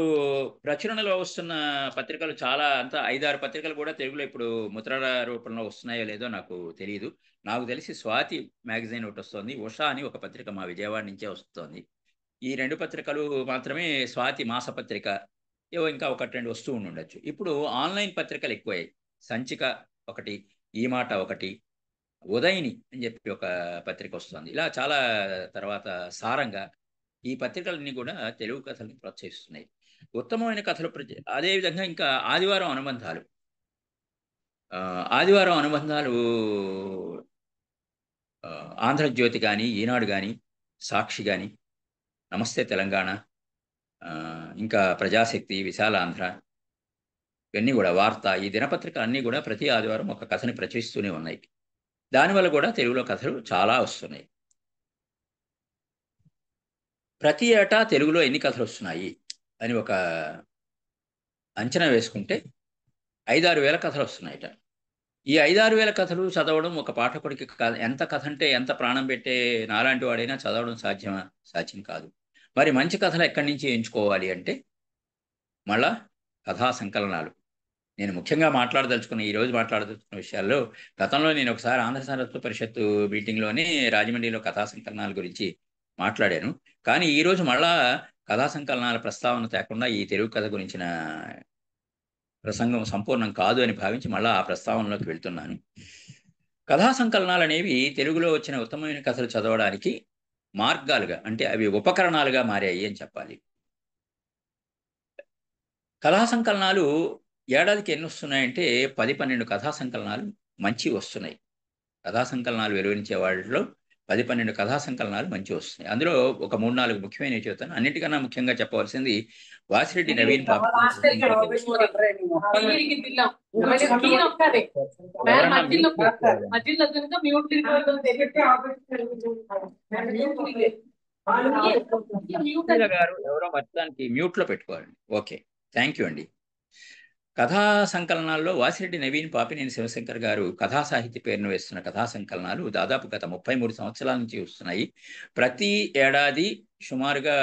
ప్రచురణలో వస్తున్న పత్రికలు చాలా, అంతా 5-6 పత్రికలు కూడా తెలుగులో ఇప్పుడు ముద్రణ రూపంలో వస్తున్నాయో లేదో నాకు తెలియదు. నాకు తెలిసి స్వాతి మ్యాగజైన్ ఒకటి వస్తుంది, ఉషా అని ఒక పత్రిక మా విజయవాడ నుంచే వస్తుంది. ఈ 2 పత్రికలు మాత్రమే, స్వాతి మాసపత్రిక, ఏవో ఇంకా 1-2 వస్తూ ఉండొచ్చు. ఇప్పుడు ఆన్లైన్ పత్రికలు ఎక్కువయ్యాయి. సంచిక ఒకటి, ఈ మాట ఒకటి, ఉదయిని అని చెప్పి ఒక పత్రిక వస్తుంది. ఇలా చాలా, తర్వాత సారంగా ఈ పత్రికలన్నీ కూడా తెలుగు కథల్ని ప్రోత్సహిస్తున్నాయి. ఉత్తమమైన కథలు అదేవిధంగా ఇంకా ఆదివారం అనుబంధాలు, ఆదివారం అనుబంధాలు ఆంధ్రజ్యోతి కానీ, ఈనాడు కానీ, సాక్షి కానీ, నమస్తే తెలంగాణ, ఇంకా ప్రజాశక్తి, విశాలాంధ్ర, ఇవన్నీ కూడా వార్త, ఈ దినపత్రికలు అన్నీ కూడా ప్రతి ఆదివారం ఒక కథని ప్రచురిస్తూనే ఉన్నాయి. దానివల్ల కూడా తెలుగులో కథలు చాలా వస్తున్నాయి. ప్రతి ఏటా తెలుగులో ఎన్ని కథలు వస్తున్నాయి అని ఒక అంచనా వేసుకుంటే 5-6 వేల కథలు వస్తున్నాయట. ఈ 5-6 వేల కథలు చదవడం ఒక పాఠకుడికి ఎంత కథ అంటే ఎంత ప్రాణం పెట్టే నాలాంటి వాడైనా చదవడం సాధ్యమా? సాధ్యం కాదు. మరి మంచి కథలు ఎక్కడి నుంచి ఎంచుకోవాలి అంటే మళ్ళా కథా సంకలనాలు. నేను ముఖ్యంగా ఈరోజు మాట్లాడదలుచుకున్న విషయాల్లో, గతంలో నేను ఒకసారి ఆంధ్ర సారస్వత పరిషత్తు మీటింగ్లోనే రాజమండ్రిలో కథా సంకలనాల గురించి మాట్లాడాను. కానీ ఈరోజు మళ్ళా కథా సంకలనాల ప్రస్తావన తేకుండా ఈ తెలుగు కథ గురించిన ప్రసంగం సంపూర్ణం కాదు అని భావించి మళ్ళా ఆ ప్రస్తావనలోకి వెళ్తున్నాను. కథా సంకలనాలు అనేవి తెలుగులో వచ్చిన ఉత్తమమైన కథలు చదవడానికి మార్గాలుగా, అంటే అవి ఉపకరణాలుగా మారాయి అని చెప్పాలి. కథా సంకలనాలు ఏడాదికి ఎన్ని వస్తున్నాయంటే 10-12 కథా సంకలనాలు మంచి వస్తున్నాయి. కథా సంకలనాలు వెలువరించే వాటిలో 10-12 కథా సంకలనాలు మంచి వస్తున్నాయి. అందులో ఒక 3-4 ముఖ్యమైనవి చెబుతాను. అన్నిటికన్నా ముఖ్యంగా చెప్పవలసింది వాసిరెడ్డి నవీన్ గారు ఎవరో మొత్తానికి మ్యూట్ లో పెట్టుకోవాలండి. ఓకే, థ్యాంక్ యూ అండి. కథా సంకలనాల్లో వాసిరెడ్డి నవీన్, పాపినేని శివశంకర్ గారు కథా సాహిత్య పేరును వేస్తున్న కథా సంకలనాలు దాదాపు గత 33 సంవత్సరాల నుంచి వస్తున్నాయి. ప్రతి ఏడాది సుమారుగా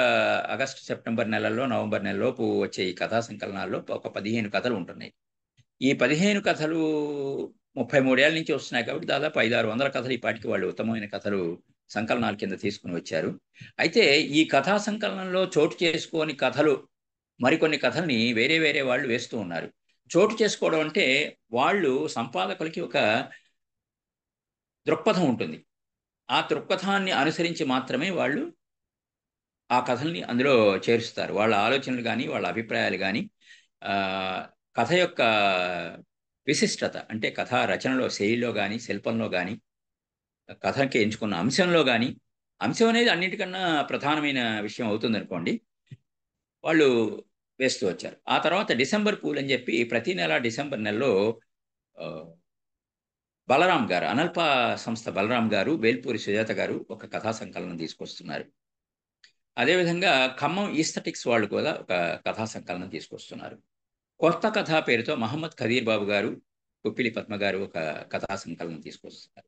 ఆగస్టు, సెప్టెంబర్ నెలల్లో, నవంబర్ నెలలోపు వచ్చే ఈ కథా సంకలనాల్లో ఒక 15 కథలు ఉంటున్నాయి. ఈ 15 కథలు 33 ఏళ్ళ నుంచి వస్తున్నాయి కాబట్టి దాదాపు 500-600 కథలు ఈ పాటికి వాళ్ళు ఉత్తమమైన కథలు సంకలనాల కింద తీసుకుని వచ్చారు. అయితే ఈ కథా సంకలనంలో చోటు చేసుకోని కథలు మరికొన్ని కథల్ని వేరే వేరే వాళ్ళు వేస్తూ ఉన్నారు. చోటు చేసుకోవడం అంటే వాళ్ళు సంపాదకులకి ఒక దృక్పథం ఉంటుంది. ఆ దృక్పథాన్ని అనుసరించి మాత్రమే వాళ్ళు ఆ కథల్ని అందులో చేరుస్తారు. వాళ్ళ ఆలోచనలు కానీ, వాళ్ళ అభిప్రాయాలు కానీ, కథ యొక్క విశిష్టత అంటే కథా రచనలో, శైలిలో కానీ, శిల్పంలో కానీ, కథకి ఎంచుకున్న అంశంలో కానీ, అంశం అనేది అన్నిటికన్నా ప్రధానమైన విషయం అవుతుంది అనుకోండి, వాళ్ళు వేస్తూ వచ్చారు. ఆ తర్వాత డిసెంబర్ పూల్ అని చెప్పి ప్రతి నెల డిసెంబర్ నెలలో బలరాం గారు, అనల్ప సంస్థ బలరాం గారు, వేల్పూరి సుజాత గారు ఒక కథా సంకలనం తీసుకొస్తున్నారు. అదేవిధంగా ఖమ్మం ఈస్థెటిక్స్ వాళ్ళు కూడా ఒక కథా సంకలనం తీసుకొస్తున్నారు. కొత్త కథ పేరుతో మహమ్మద్ ఖదీర్ బాబు గారు, కుప్పిలి పద్మ గారు ఒక కథా సంకలనం తీసుకొస్తున్నారు.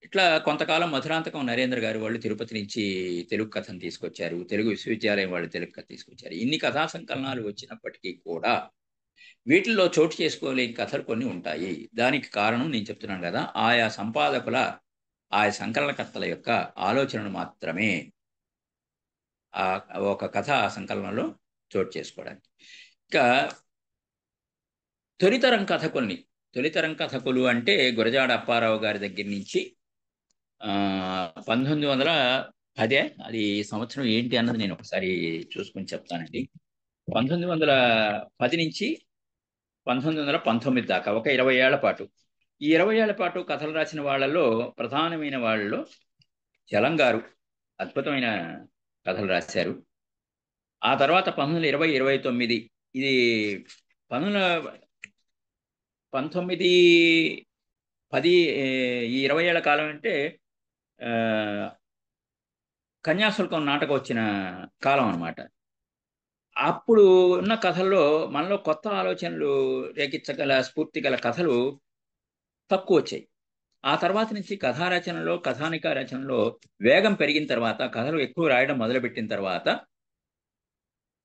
ఇట్లా కొంతకాలం మధురాంతకం నరేంద్ర గారు వాళ్ళు తిరుపతి నుంచి తెలుగు కథను తీసుకొచ్చారు. తెలుగు విశ్వవిద్యాలయం వాళ్ళు తెలుగు కథ తీసుకొచ్చారు. ఇన్ని కథా సంకలనాలు వచ్చినప్పటికీ కూడా వీటిల్లో చోటు చేసుకోలేని కథలు కొన్ని ఉంటాయి. దానికి కారణం నేను చెప్తున్నాను కదా, ఆయా సంపాదకుల, ఆయా సంకలనకర్తల యొక్క ఆలోచనలు మాత్రమే ఒక కథ సంకలనంలో చోటు చేసుకోవడానికి. ఇక తొలితరం కథకులు అంటే గురజాడ అప్పారావు గారి దగ్గర నుంచి 1910, అది సంవత్సరం ఏంటి అన్నది నేను ఒకసారి చూసుకుని చెప్తానండి. 1910 నుంచి 1919 దాకా ఒక 20 ఏళ్ల పాటు, ఈ 20 ఏళ్ల పాటు కథలు రాసిన వాళ్ళలో ప్రధానమైన వాళ్ళలో చలం గారు అద్భుతమైన కథలు రాశారు. ఆ తర్వాత 1920-29, ఇది 1910 ఈ 20 ఏళ్ల కాలం అంటే కన్యాశుల్కం నాటకం వచ్చిన కాలం అన్నమాట. అప్పుడు ఉన్న కథల్లో మనలో కొత్త ఆలోచనలు రేకించగల స్ఫూర్తి గల కథలు తక్కువ వచ్చాయి. ఆ తర్వాత నుంచి కథారచనలో, కథానిక రచనలో వేగం పెరిగిన తర్వాత, కథలు ఎక్కువ రాయడం మొదలుపెట్టిన తర్వాత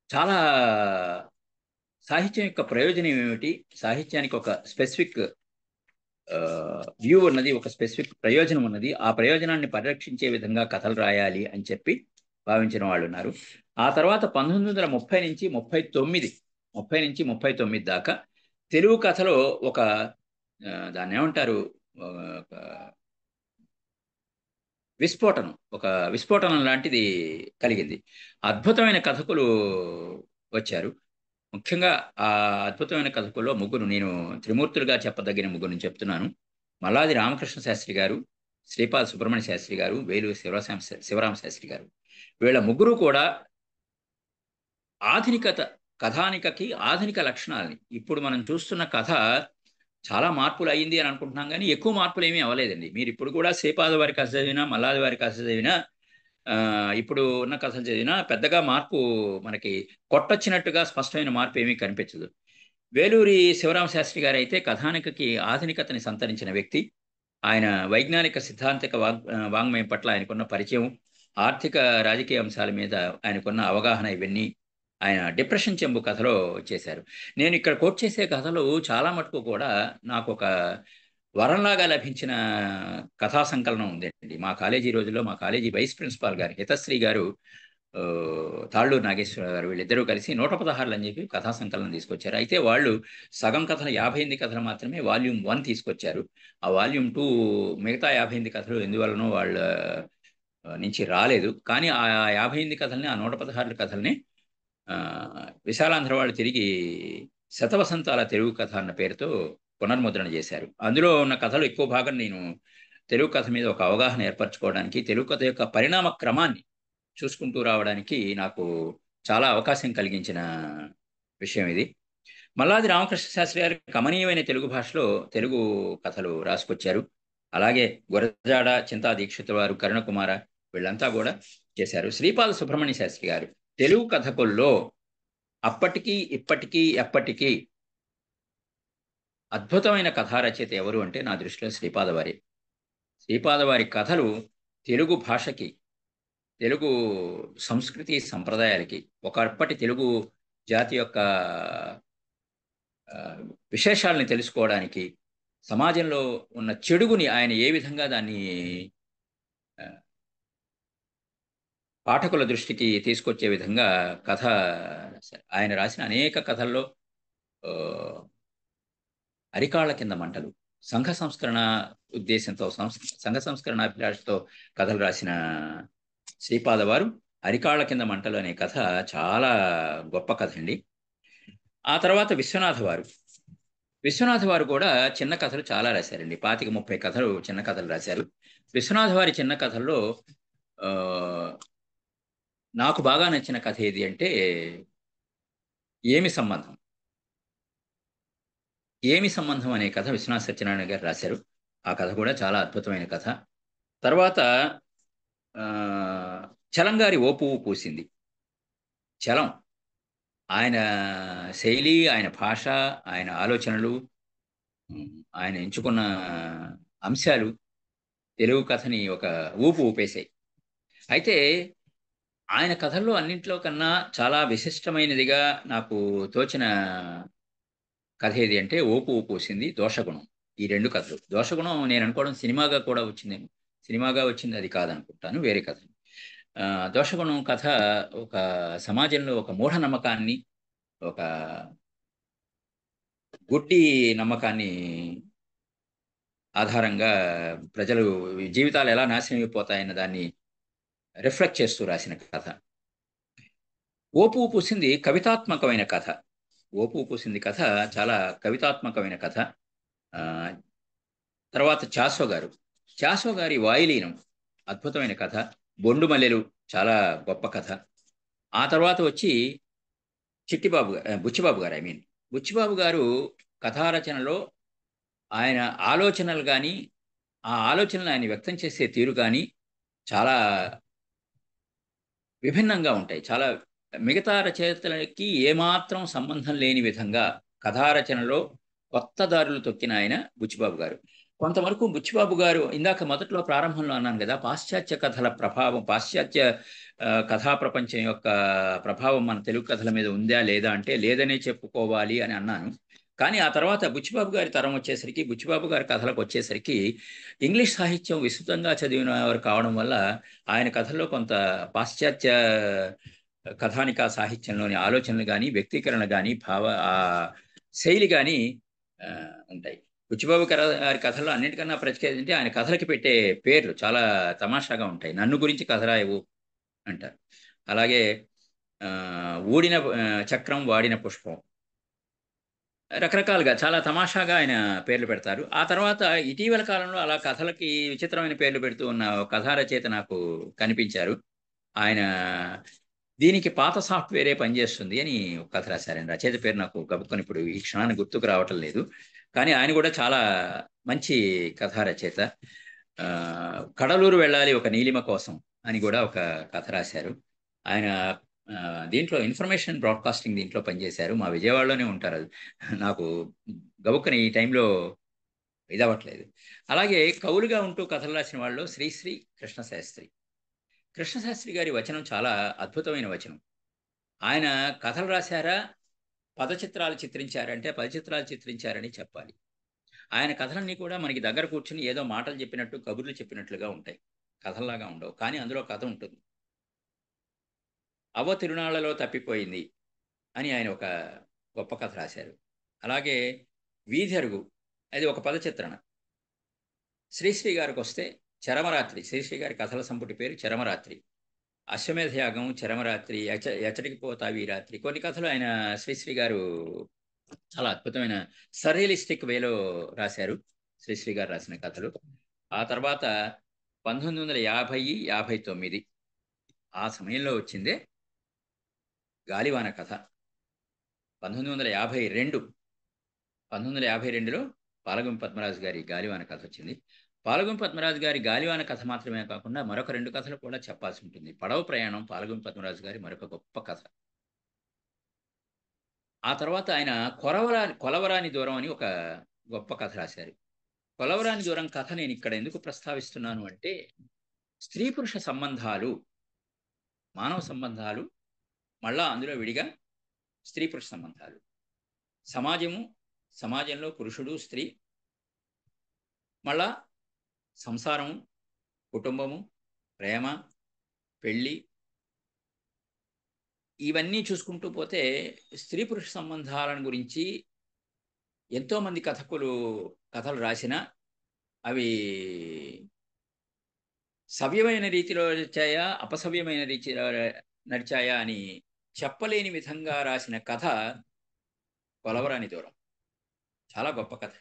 చాలా సాహిత్యం యొక్క ప్రయోజనం ఏమిటి, సాహిత్యానికి ఒక స్పెసిఫిక్ వ్యూ ఉన్నది, ఒక స్పెసిఫిక్ ప్రయోజనం ఉన్నది, ఆ ప్రయోజనాన్ని పరిరక్షించే విధంగా కథలు రాయాలి అని చెప్పి భావించిన వాళ్ళు ఉన్నారు. ఆ తర్వాత 1930 నుంచి 39 దాకా తెలుగు కథలో ఒక దాన్ని ఏమంటారు, విస్ఫోటనం లాంటిది కలిగింది. అద్భుతమైన కథకులు వచ్చారు. ముఖ్యంగా ఆ అద్భుతమైన కథకుల్లో ముగ్గురు నేను త్రిమూర్తులుగా చెప్పదగిన ముగ్గురిని చెప్తున్నాను. మల్లాది రామకృష్ణ శాస్త్రి గారు, శ్రీపాద సుబ్రహ్మణ్య శాస్త్రి గారు, వేలూరి శివరామ శాస్త్రి గారు. వీళ్ళ ముగ్గురు కూడా కథానికకి ఆధునిక లక్షణాలని, ఇప్పుడు మనం చూస్తున్న కథ చాలా మార్పులు అయ్యింది అని అనుకుంటున్నాం, కానీ ఎక్కువ మార్పులు ఏమీ అవ్వలేదండి. మీరు ఇప్పుడు కూడా శ్రీపాద వారి కథ చదివినా, మల్లాది వారి కథ చదివినా, ఇప్పుడు ఉన్న కథలు చదివినా పెద్దగా మార్పు మనకి కొట్టొచ్చినట్టుగా స్పష్టమైన మార్పు ఏమీ కనిపించదు. వేలూరి శివరామ శాస్త్రి గారు అయితే కథానికకి ఆధునికతని సంతరించిన వ్యక్తి. ఆయన వైజ్ఞానిక సిద్ధాంతిక వాంగ్మయం పట్ల ఆయనకున్న పరిచయం, ఆర్థిక రాజకీయ అంశాల మీద ఆయనకున్న అవగాహన, ఇవన్నీ ఆయన డిప్రెషన్ చెంబు కథలో చేశారు. నేను ఇక్కడ కోట్ చేసే కథలు చాలా మటుకు కూడా నాకు ఒక వరంలాగా లభించిన కథా సంకలనం ఉందండి. మా కాలేజీ రోజుల్లో మా కాలేజీ వైస్ ప్రిన్సిపాల్ గారు హితశ్రీ గారు, తాళ్ళూరు నాగేశ్వర గారు, వీళ్ళిద్దరూ కలిసి 116 అని చెప్పి కథా సంకలనం తీసుకొచ్చారు. అయితే వాళ్ళు సగం కథలు 58 కథలు మాత్రమే వాల్యూమ్ 1 తీసుకొచ్చారు. ఆ వాల్యూమ్ 2 మిగతా 58 కథలు ఎందువలనో వాళ్ళ నుంచి రాలేదు. కానీ ఆ 58 కథల్ని, ఆ 116 కథల్ని విశాలాంధ్ర వాళ్ళు తిరిగి శతవసంతాల తెలుగు కథ అన్న పేరుతో పునర్ముద్రణ చేశారు. అందులో ఉన్న కథలు ఎక్కువ భాగం నేను తెలుగు కథ మీద ఒక అవగాహన ఏర్పరచుకోవడానికి, తెలుగు కథ యొక్క పరిణామ క్రమాన్ని చూసుకుంటూ రావడానికి నాకు చాలా అవకాశం కలిగించిన విషయం ఇది. మల్లాది రామకృష్ణ శాస్త్రి గారు కమనీయమైన తెలుగు భాషలో తెలుగు కథలు రాసుకొచ్చారు. అలాగే గురజాడ, చింతా దీక్షితుల వారు, కరుణకుమార, వీళ్ళంతా కూడా చేశారు. శ్రీపాద సుబ్రహ్మణ్య శాస్త్రి గారు తెలుగు కథకుల్లో అప్పటికీ ఇప్పటికీ ఎప్పటికీ అద్భుతమైన కథా రచయిత ఎవరు అంటే నా దృష్టిలో శ్రీపాద వారి. శ్రీపాద వారి కథలు తెలుగు భాషకి, తెలుగు సంస్కృతి సంప్రదాయాలకి, ఒకప్పటి తెలుగు జాతి యొక్క ఆ, విశేషాలని తెలుసుకోవడానికి, సమాజంలో ఉన్న చెడుగుని ఆయన ఏ విధంగా దాన్ని ఆ, పాఠకుల దృష్టికి తీసుకొచ్చే విధంగా కథ రాశారు. ఆయన రాసిన అనేక కథల్లో ఆ, అరికాళ్ల కింద మంటలు, సంఘ సంస్కరణ ఉద్దేశంతో, సంఘ సంస్కరణ అభిలాషతో కథలు రాసిన శ్రీపాద వారు అరికాళ్ల కింద మంటలు అనే కథ చాలా గొప్ప కథ అండి. ఆ తర్వాత విశ్వనాథ వారు కూడా చిన్న కథలు చాలా రాశారండి. 25-30 కథలు చిన్న కథలు రాశారు. విశ్వనాథ వారి చిన్న కథల్లో ఆ, నాకు బాగా నచ్చిన కథ ఏది అంటే ఏమి సంబంధం. ఏమి సంబంధం అనే కథ విశ్వనాథ సత్యనారాయణ గారు రాశారు. ఆ కథ కూడా చాలా అద్భుతమైన కథ. తర్వాత చలంగారి ఓ పువ్వు పూసింది. చలం ఆయన శైలి, ఆయన భాష, ఆయన ఆలోచనలు, ఆయన ఎంచుకున్న అంశాలు తెలుగు కథని ఒక ఊపు ఊపేశాయి. అయితే ఆయన కథల్లో అన్నింటిలో కన్నా చాలా విశిష్టమైనదిగా నాకు తోచిన కథ ఏది అంటే ఓపు పూసింది, దోషగుణం. ఈ 2 కథలు. దోషగుణం నేను అనుకోవడం సినిమాగా కూడా వచ్చిందేమో. సినిమాగా వచ్చింది అది కాదనుకుంటాను, వేరే కథ. దోషగుణం కథ ఒక సమాజంలో ఒక మూఢనమ్మకాన్ని, ఒక గుడ్డి నమ్మకాన్ని ఆధారంగా ప్రజలు జీవితాలు ఎలా నాశనం అయిపోతాయన్న దాన్ని రిఫ్లెక్ట్ చేస్తూ రాసిన కథ. ఓపు పూసింది కవితాత్మకమైన కథ. ఓపు పూసింది కథ చాలా కవితాత్మకమైన కథ. తర్వాత చాసో గారి వాయులీనం అద్భుతమైన కథ. బొండు మల్లెలు చాలా గొప్ప కథ. ఆ తర్వాత వచ్చి బుచ్చిబాబు గారు బుచ్చిబాబు గారు కథారచనలో ఆయన ఆలోచనలు కానీ, ఆ ఆలోచనలు ఆయన వ్యక్తం చేసే తీరు కానీ చాలా విభిన్నంగా ఉంటాయి. చాలా మిగతా రచయితలకి ఏమాత్రం సంబంధం లేని విధంగా కథారచనలో కొత్త దారులు తొక్కిన ఆయన బుచ్చిబాబు గారు. కొంతవరకు బుచ్చిబాబు గారు ఇందాక మొదట్లో ప్రారంభంలో అన్నాను కదా, పాశ్చాత్య కథల ప్రభావం, పాశ్చాత్య కథా ప్రపంచం యొక్క ప్రభావం మన తెలుగు కథల మీద ఉందా లేదా అంటే లేదనే చెప్పుకోవాలి అని అన్నాను. కానీ ఆ తర్వాత బుచ్చిబాబు గారి తరం వచ్చేసరికి, బుచ్చిబాబు గారి కథలకు వచ్చేసరికి ఇంగ్లీష్ సాహిత్యం విస్తృతంగా చదివిన వారు కావడం వల్ల ఆయన కథల్లో కొంత పాశ్చాత్య కథానికా సాహిత్యంలోని ఆలోచనలు కానీ, వ్యక్తీకరణ కానీ, శైలి కానీ ఉంటాయి. బుచ్చిబాబు గారి కథల్లో అన్నిటికన్నా ప్రత్యేకత అంటే ఆయన కథలకి పెట్టే పేర్లు చాలా తమాషాగా ఉంటాయి. నన్ను గురించి కథ రాయవు అంటారు. అలాగే ఊడిన చక్రం, వాడిన పుష్పం, రకరకాలుగా చాలా తమాషాగా ఆయన పేర్లు పెడతారు. ఆ తర్వాత ఇటీవల కాలంలో అలా కథలకి విచిత్రమైన పేర్లు పెడుతూ ఉన్న కథా రచయిత నాకు కనిపించారు. ఆయన దీనికి పాత సాఫ్ట్వేరే పనిచేస్తుంది అని ఒక కథ రాశారండి. రచయిత పేరు నాకు గబుక్కొని ఇప్పుడు ఈ క్షణాన్ని గుర్తుకు రావటం లేదు. కానీ ఆయన కూడా చాలా మంచి కథా రచయిత. కడలూరు వెళ్ళాలి ఒక నీలిమ కోసం అని కూడా ఒక కథ రాశారు. ఆయన దీంట్లో ఇన్ఫర్మేషన్ బ్రాడ్కాస్టింగ్ దీంట్లో పనిచేశారు. మా విజయవాడలోనే ఉంటారు. అది నాకు గబుక్కని ఈ టైంలో ఇదవ్వట్లేదు. అలాగే కవులుగా ఉంటూ కథలు రాసిన వాళ్ళు శ్రీశ్రీ కృష్ణశాస్త్రి గారి వచనం చాలా అద్భుతమైన వచనం. ఆయన కథలు రాశారా, పదచిత్రాలు చిత్రించారంటే పదచిత్రాలు చిత్రించారని చెప్పాలి. ఆయన కథలన్నీ కూడా మనకి దగ్గర కూర్చుని ఏదో మాటలు చెప్పినట్టు, కబుర్లు చెప్పినట్లుగా ఉంటాయి. కథల్లాగా ఉండవు, కానీ అందులో కథ ఉంటుంది. అవ్వ తిరునాళ్లలో తప్పిపోయింది అని ఆయన ఒక గొప్ప కథ రాశారు. అలాగే వీధి అరుగు, అది ఒక పదచిత్రణ. శ్రీశ్రీ గారికి వస్తే చరమరాత్రి, శ్రీశ్రీ గారి కథల సంపుటి పేరు చరమరాత్రి. అశ్వమేధ యాగం, చరమరాత్రి, ఎచ్చటికి పోతావి రాత్రి, కొన్ని కథలు ఆయన శ్రీశ్రీ గారు చాలా అద్భుతమైన సర్రియలిస్టిక్ వేలో రాశారు. శ్రీశ్రీ గారు రాసిన కథలు. ఆ తర్వాత 1950-59 ఆ సమయంలో వచ్చిందే గాలివాన కథ. 1952లో పాలగుంపి పద్మరాజు గారి గాలివాన కథ వచ్చింది. పాలగుంపి పద్మరాజు గారి గాలివాన కథ మాత్రమే కాకుండా మరొక 2 కథలు కూడా చెప్పాల్సి ఉంటుంది. పడవ ప్రయాణం పాలగుంపి పద్మరాజు గారి మరొక గొప్ప కథ. ఆ తర్వాత ఆయన కొలవరాని దూరం అని ఒక గొప్ప కథ రాశారు. కొలవరాని దూరం కథ నేను ఇక్కడ ఎందుకు ప్రస్తావిస్తున్నాను అంటే, స్త్రీ పురుష సంబంధాలు, మానవ సంబంధాలు, మళ్ళా అందులో విడిగా స్త్రీ పురుష సంబంధాలు, సమాజంలో పురుషుడు స్త్రీ, మళ్ళా సంసారము, కుటుంబము, ప్రేమ, పెళ్ళి, ఇవన్నీ చూసుకుంటూ పోతే స్త్రీ పురుష సంబంధాలను గురించి ఎంతోమంది కథలు రాసినా అవి సవ్యమైన రీతిలో నడిచాయా, అపసవ్యమైన రీతిలో నడిచాయా అని చెప్పలేని విధంగా రాసిన కథ కొలవరాని దూరం. చాలా గొప్ప కథ.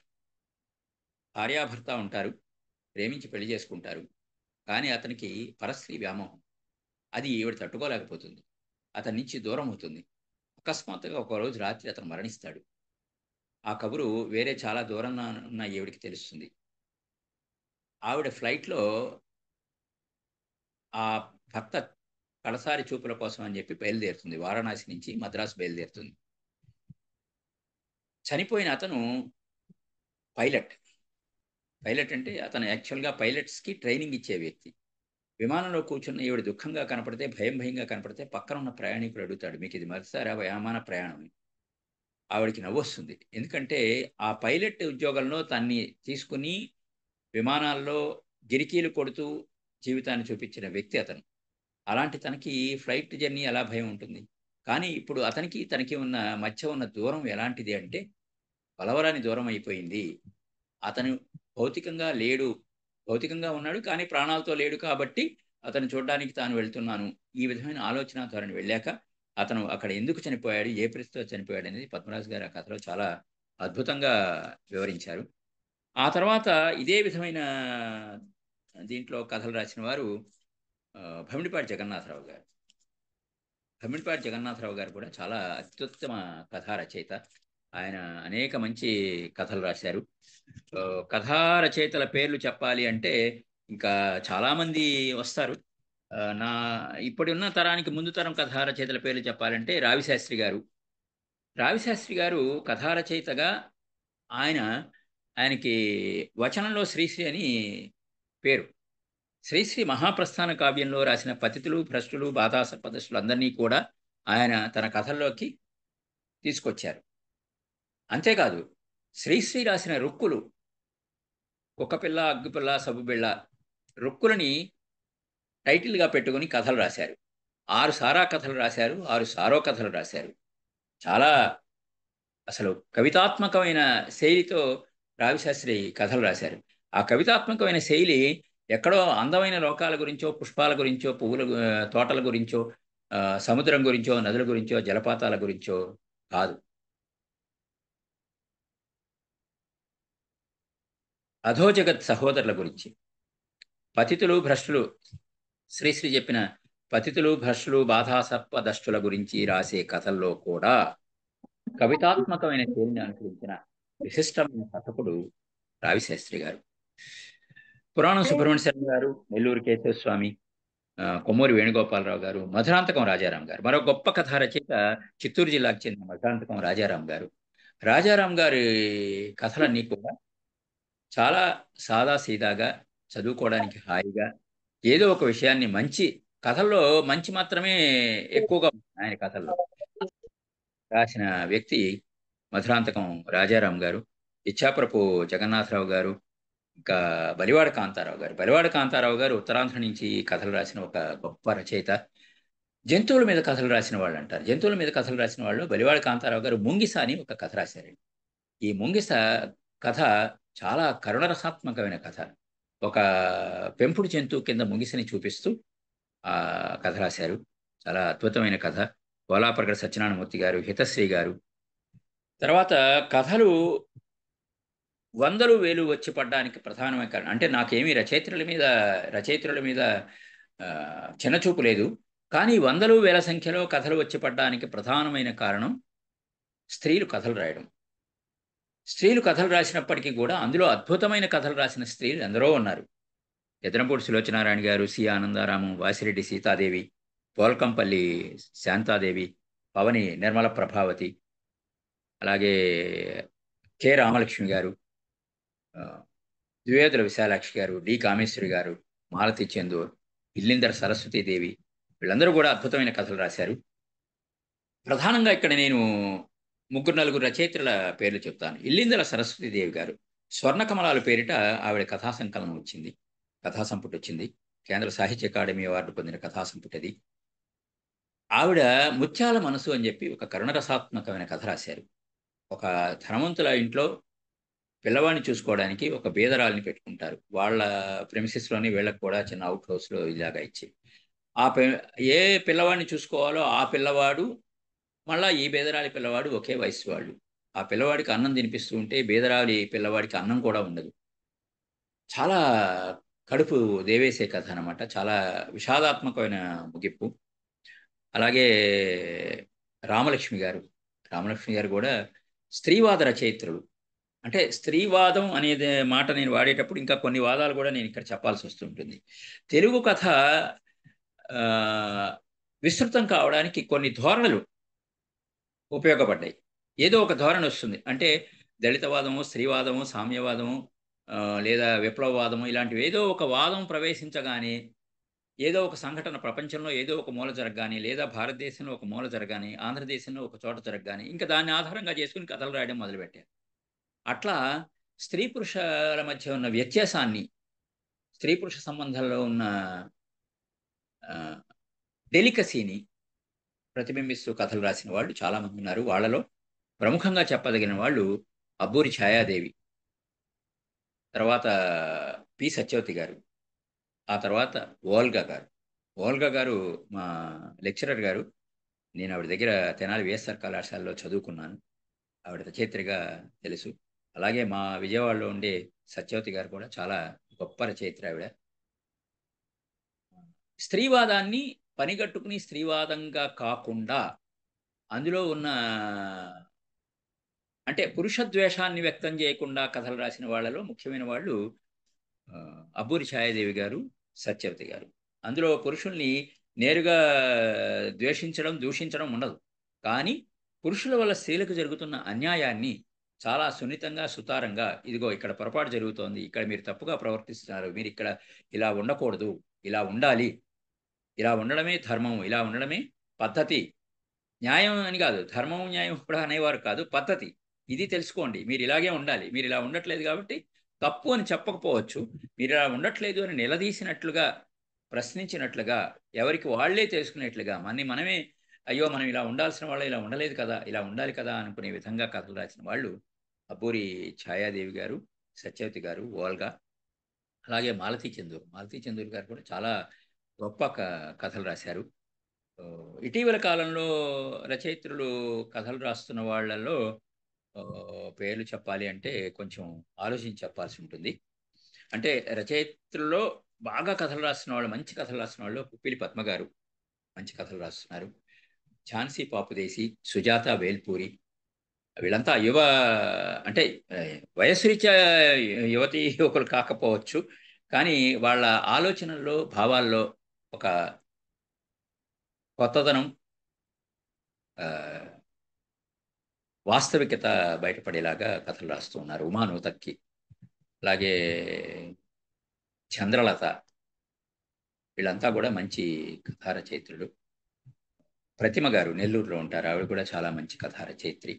భార్యాభర్త ఉంటారు, ప్రేమించి పెళ్లి చేసుకుంటారు, కానీ అతనికి పరస్త్రీ వ్యామోహం. అది ఈవిడ తట్టుకోలేకపోతుంది, అతని నుంచి దూరం అవుతుంది. అకస్మాత్తుగా ఒకరోజు రాత్రి అతను మరణిస్తాడు. ఆ కబురు వేరే చాలా దూరంగా ఉన్న ఈవిడికి తెలుస్తుంది. ఆవిడ ఫ్లైట్లో ఆ భర్త కడసారి చూపుల కోసం అని చెప్పి బయలుదేరుతుంది. వారణాసి నుంచి మద్రాసు బయలుదేరుతుంది. చనిపోయిన అతను పైలట్ అంటే అతను యాక్చువల్గా పైలట్స్కి ట్రైనింగ్ ఇచ్చే వ్యక్తి. విమానంలో కూర్చున్న ఈవిడ దుఃఖంగా కనపడితే, భయంగా కనపడితే పక్కన ఉన్న ప్రయాణికుడు అడుగుతాడు, మీకు ఇది మొదటిసారా విమాన ప్రయాణం అని. ఆవిడకి నవ్వొస్తుంది. ఎందుకంటే ఆ పైలట్ ఉద్యోగంలో తన్ని తీసుకుని విమానాల్లో గిరికీలు కొడుతూ జీవితాన్ని చూపించిన వ్యక్తి అతను. అలాంటి తనకి ఫ్లైట్ జర్నీ ఎలా భయం ఉంటుంది? కానీ ఇప్పుడు తనకి మధ్య ఉన్న దూరం ఎలాంటిది అంటే, కొలవరాని దూరం అయిపోయింది. అతను భౌతికంగా లేడు, భౌతికంగా ఉన్నాడు కానీ ప్రాణాలతో లేడు, కాబట్టి అతను చూడడానికి తాను వెళ్తున్నాను, ఈ విధమైన ఆలోచన ధోరణి వెళ్ళాక అతను అక్కడ ఎందుకు చనిపోయాడు, ఏ పరిస్థితిలో చనిపోయాడు అనేది పద్మరాజు గారు ఆ కథలో చాలా అద్భుతంగా వివరించారు. ఆ తర్వాత ఇదే విధమైన దీంట్లో కథలు రాసిన వారు భమిడిపాటి జగన్నాథరావు గారు. భమిడిపాటి జగన్నాథరావు గారు కూడా చాలా అత్యుత్తమ కథా రచయిత. ఆయన అనేక మంచి కథలు రాశారు. కథా రచయితల పేర్లు చెప్పాలి అంటే ఇంకా చాలామంది వస్తారు. ఇప్పటి ఉన్న తరానికి ముందు తరం కథా రచయితల పేర్లు చెప్పాలంటే రావిశాస్త్రి గారు కథా రచయితగా ఆయనకి వచనంలో శ్రీశ్రీ అని పేరు. శ్రీశ్రీ మహాప్రస్థాన కావ్యంలో రాసిన పతితులు, భ్రష్టులు, బాధాసర్పదష్టులు అందరినీ కూడా ఆయన తన కథల్లోకి తీసుకొచ్చారు. అంతేకాదు శ్రీశ్రీ రాసిన రుక్కులు, కుక్కపిల్ల, అగ్గిపిల్ల, సబ్బుబిళ్ళ, రుక్కులని టైటిల్గా పెట్టుకుని కథలు రాశారు. 6 సారా కథలు రాశారు, 6 సారో కథలు రాశారు. చాలా అసలు కవితాత్మకమైన శైలితో రావిశాస్త్రి కథలు రాశారు. ఆ కవితాత్మకమైన శైలి ఎక్కడో అందమైన లోకాల గురించో, పుష్పాల గురించో, పువ్వుల తోటల గురించో, సముద్రం గురించో, నదుల గురించో, జలపాతాల గురించో కాదు. అధోజగత్ సహోదరుల గురించి, పతితులు, భ్రష్టులు, శ్రీశ్రీ చెప్పిన పతితులు, భ్రష్టులు, బాధాసర్పదష్టుల గురించి రాసే కథల్లో కూడా కవితాత్మకమైన శైలిని అనుసరించిన విశిష్టమైన కథకుడు రావిశాస్త్రి గారు. పురాణం సుబ్రహ్మణ్య శర్మ గారు, నెల్లూరు కేశవస్వామి, కొమ్మూరి వేణుగోపాలరావు గారు, మధురాంతకం రాజారాం గారు. మరో గొప్ప కథా రచయిత చిత్తూరు జిల్లాకు చెందిన మధురాంతకం రాజారాం గారు. రాజారాం గారి కథలన్నీ కూడా చాలా సాదా సీదాగా, చదువుకోవడానికి హాయిగా, ఏదో ఒక విషయాన్ని కథల్లో మంచి మాత్రమే ఎక్కువగా ఆయన కథల్లో రాసిన వ్యక్తి మధురాంతకం రాజారాం గారు. ఇచ్చాపురపు జగన్నాథరావు గారు, ఇంకా బలివాడ కాంతారావు గారు ఉత్తరాంధ్ర నుంచి కథలు రాసిన ఒక గొప్ప రచయిత. జంతువుల మీద కథలు రాసిన వాళ్ళు అంటారు. జంతువుల మీద కథలు రాసిన వాళ్ళు బలివాడ కాంతారావు గారు ముంగిస అని ఒక కథ రాశారండి. ఈ ముంగిస కథ చాలా కరుణరసాత్మకమైన కథ. ఒక పెంపుడు జంతువు కింద ముంగిసని చూపిస్తూ ఆ కథ రాశారు. చాలా అద్భుతమైన కథ. కోలాపరగడ సత్యనారాయణమూర్తి గారు, హితశ్రీ గారు. తర్వాత కథలు 100,000 వచ్చి పడ్డానికి ప్రధానమైన కారణం అంటే, నాకేమీ రచయిత్రుల మీద చిన్నచూపు లేదు, కానీ 100,000 సంఖ్యలో కథలు వచ్చి పడ్డానికి ప్రధానమైన కారణం స్త్రీలు కథలు రాయడం. స్త్రీలు కథలు రాసినప్పటికీ కూడా అందులో అద్భుతమైన కథలు రాసిన స్త్రీలు ఎందరో ఉన్నారు. ఎదనపూడి సులోచనారాయణ గారు, సి ఆనందారాము, వాసిరెడ్డి సీతాదేవి, పోల్కంపల్లి శాంతాదేవి, పవని నిర్మల ప్రభావతి, అలాగే కె రామలక్ష్మి గారు, ద్వివేదుల విశాలాక్షి గారు, డి కామేశ్వరి గారు, మాలతి చందూర్, ఇల్లిందర సరస్వతీదేవి, వీళ్ళందరూ కూడా అద్భుతమైన కథలు రాశారు. ప్రధానంగా ఇక్కడ నేను 3-4 రచయిత్రుల పేర్లు చెప్తాను. ఇల్లిందల సరస్వతీదేవి గారు స్వర్ణ కమలాలు పేరిట ఆవిడ కథా సంకలనం వచ్చింది, కథా సంపుటి వచ్చింది. కేంద్ర సాహిత్య అకాడమీ అవార్డు పొందిన కథా సంపుటి అది. ఆవిడ ముత్యాల మనసు అని చెప్పి ఒక కరుణరసాత్మకమైన కథ రాశారు. ఒక ధనవంతుల ఇంట్లో పిల్లవాడిని చూసుకోవడానికి ఒక బీదరాల్ని పెట్టుకుంటారు. వాళ్ళ ప్రెమిసెస్లోని వీళ్ళకి కూడా చిన్న అవుట్ హౌస్లో ఇలాగా ఇచ్చి ఏ పిల్లవాడిని చూసుకోవాలో ఆ పిల్లవాడు మళ్ళా ఈ బీదరాలి పిల్లవాడు ఒకే వయసు వాళ్ళు. ఆ పిల్లవాడికి అన్నం తినిపిస్తూ ఉంటే బీదరాలి పిల్లవాడికి అన్నం కూడా ఉండదు. చాలా కడుపు దేవేసే కథ అనమాట. చాలా విషాదాత్మకమైన ముగింపు. అలాగే రామలక్ష్మి గారు కూడా స్త్రీవాద రచయిత్రులు. అంటే స్త్రీవాదం అనేది మాట నేను వాడేటప్పుడు ఇంకా కొన్ని వాదాలు కూడా నేను ఇక్కడ చెప్పాల్సి వస్తుంటుంది. తెలుగు కథ విస్తృతం కావడానికి కొన్ని ధోరణులు ఉపయోగపడ్డాయి. ఏదో ఒక ధోరణి వస్తుంది. అంటే దళితవాదము, స్త్రీవాదము, సామ్యవాదము, లేదా విప్లవవాదము, ఇలాంటివి ఏదో ఒక వాదం ప్రవేశించగానే ఏదో ఒక సంఘటన ప్రపంచంలో ఏదో ఒక మూల జరగగానే, లేదా భారతదేశంలో ఒక మూల జరగగానే, ఆంధ్రదేశంలో ఒక చోట జరగగానే ఇంకా దాన్ని ఆధారంగా చేసుకుని కథలు రాయడం మొదలుపెట్టారు. అట్లా స్త్రీ పురుషుల మధ్య ఉన్న వ్యత్యాసాన్ని, స్త్రీ పురుష సంబంధాల్లో ఉన్న డెలికసీని ప్రతిబింబిస్తూ కథలు రాసిన వాళ్ళు చాలామంది ఉన్నారు. వాళ్ళలో ప్రముఖంగా చెప్పదగిన వాళ్ళు అబ్బూరి ఛాయాదేవి, తర్వాత పి సత్యవతి గారు, ఆ తర్వాత ఓల్గా గారు మా లెక్చరర్ గారు. నేను ఆవిడ దగ్గర తెనాలి వైఎస్ఆర్ కళాశాలలో చదువుకున్నాను. ఆవిడ రచయిత్రిగా తెలుసు. అలాగే మా విజయవాడలో ఉండే సత్యవతి గారు కూడా చాలా గొప్ప రచయిత్రి. ఆవిడ స్త్రీవాదాన్ని పనిగట్టుకుని స్త్రీవాదంగా కాకుండా అందులో ఉన్న అంటే పురుష ద్వేషాన్ని వ్యక్తం చేయకుండా కథలు రాసిన వాళ్ళలో ముఖ్యమైన వాళ్ళు అబ్బూరి ఛాయాదేవి గారు, సత్యవతి గారు. అందులో పురుషుల్ని నేరుగా ద్వేషించడం, దూషించడం ఉండదు. కానీ పురుషుల వల్ల స్త్రీలకు జరుగుతున్న అన్యాయాన్ని చాలా సున్నితంగా, సుతారంగా, ఇదిగో ఇక్కడ పొరపాటు జరుగుతోంది, ఇక్కడ మీరు తప్పుగా ప్రవర్తిస్తున్నారు, మీరు ఇక్కడ ఇలా ఉండకూడదు, ఇలా ఉండాలి, ఇలా ఉండడమే ధర్మం, ఇలా ఉండడమే పద్ధతి, న్యాయం అని కాదు, ధర్మం న్యాయం కూడా అనేవారు కాదు, పద్ధతి, ఇది తెలుసుకోండి, మీరు ఇలాగే ఉండాలి, మీరు ఇలా ఉండట్లేదు కాబట్టి తప్పు అని చెప్పకపోవచ్చు, మీరు ఇలా ఉండట్లేదు అని నిలదీసినట్లుగా, ప్రశ్నించినట్లుగా, ఎవరికి వాళ్లే తెలుసుకునేట్లుగా, మనమే అయ్యో మనం ఇలా ఉండాల్సిన వాళ్ళు ఇలా ఉండలేదు కదా, ఇలా ఉండాలి కదా అనుకునే విధంగా కథలు రాసిన వాళ్ళు అబ్బూరి ఛాయాదేవి గారు, సత్యవతి గారు, ఓల్గా. అలాగే మాలతి చందూర్ గారు కూడా చాలా గొప్ప కథలు రాశారు. ఇటీవల కాలంలో రచయిత్రులు కథలు రాస్తున్న వాళ్ళల్లో పేర్లు చెప్పాలి అంటే కొంచెం ఆలోచించి చెప్పాల్సి ఉంటుంది. అంటే రచయిత్రుల్లో బాగా కథలు రాస్తున్న వాళ్ళు, మంచి కథలు రాస్తున్న వాళ్ళు కుప్పిలి పద్మ గారు మంచి కథలు రాస్తున్నారు. ఝాన్సీ పాపుదేశి, సుజాత వేల్పూరి, వీళ్ళంతా అంటే వయస్సు రీత్యా యువతి యువకులు కాకపోవచ్చు, కానీ వాళ్ళ ఆలోచనల్లో, భావాల్లో ఒక కొత్తదనం, వాస్తవికత బయటపడేలాగా కథలు రాస్తూ ఉన్నారు. ఉమా నూతక్కి, అలాగే చంద్రలత, వీళ్ళంతా కూడా మంచి కథా రచయిత్రులు. ప్రతిమ గారు నెల్లూరులో ఉంటారు, ఆవిడ కూడా చాలా మంచి కథా రచయిత్రి.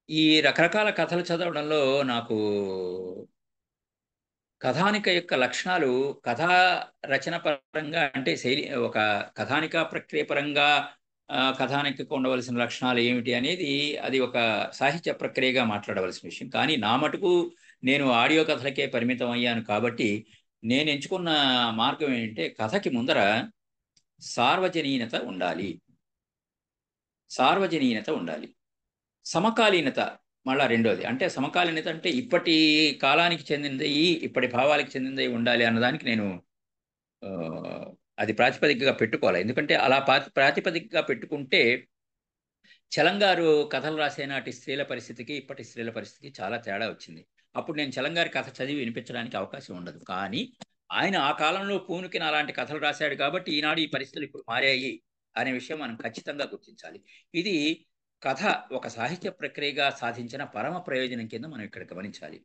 ఈ రకరకాల కథలు చదవడంలో నాకు కథానిక యొక్క లక్షణాలు, కథా రచన పరంగా అంటే శైలి, ఒక కథానిక ప్రక్రియ పరంగా కథానికకు ఉండవలసిన లక్షణాలు ఏమిటి అనేది అది ఒక సాహిత్య ప్రక్రియగా మాట్లాడవలసిన విషయం. కానీ నా మటుకు నేను ఆడియో కథలకే పరిమితం అయ్యాను కాబట్టి నేను ఎంచుకున్న మార్గం ఏంటంటే కథకి ముందర సార్వజనీనత ఉండాలి, సమకాలీనత మళ్ళా రెండోది. అంటే సమకాలీనత అంటే ఇప్పటి కాలానికి చెందినది, ఇప్పటి భావాలకు చెందినది ఉండాలి అన్నదానికి నేను అది ప్రాతిపదికగా పెట్టుకోవాలి. ఎందుకంటే అలా ప్రాతిపదికగా పెట్టుకుంటే చలంగారు కథలు రాసే నాటి స్త్రీల పరిస్థితికి ఇప్పటి స్త్రీల పరిస్థితికి చాలా తేడా వచ్చింది. అప్పుడు నేను చలంగారి కథ చదివి వినిపించడానికి అవకాశం ఉండదు. కానీ ఆయన ఆ కాలంలో పూనుకిన అలాంటి కథలు రాశాడు కాబట్టి ఈనాడు ఈ పరిస్థితులు ఇప్పుడు మారాయి అనే విషయం మనం ఖచ్చితంగా గుర్తించాలి. ఇది కథ ఒక సాహిత్య ప్రక్రియగా సాధించిన పరమ ప్రయోజనం కింద మనం ఇక్కడ గమనించాలి.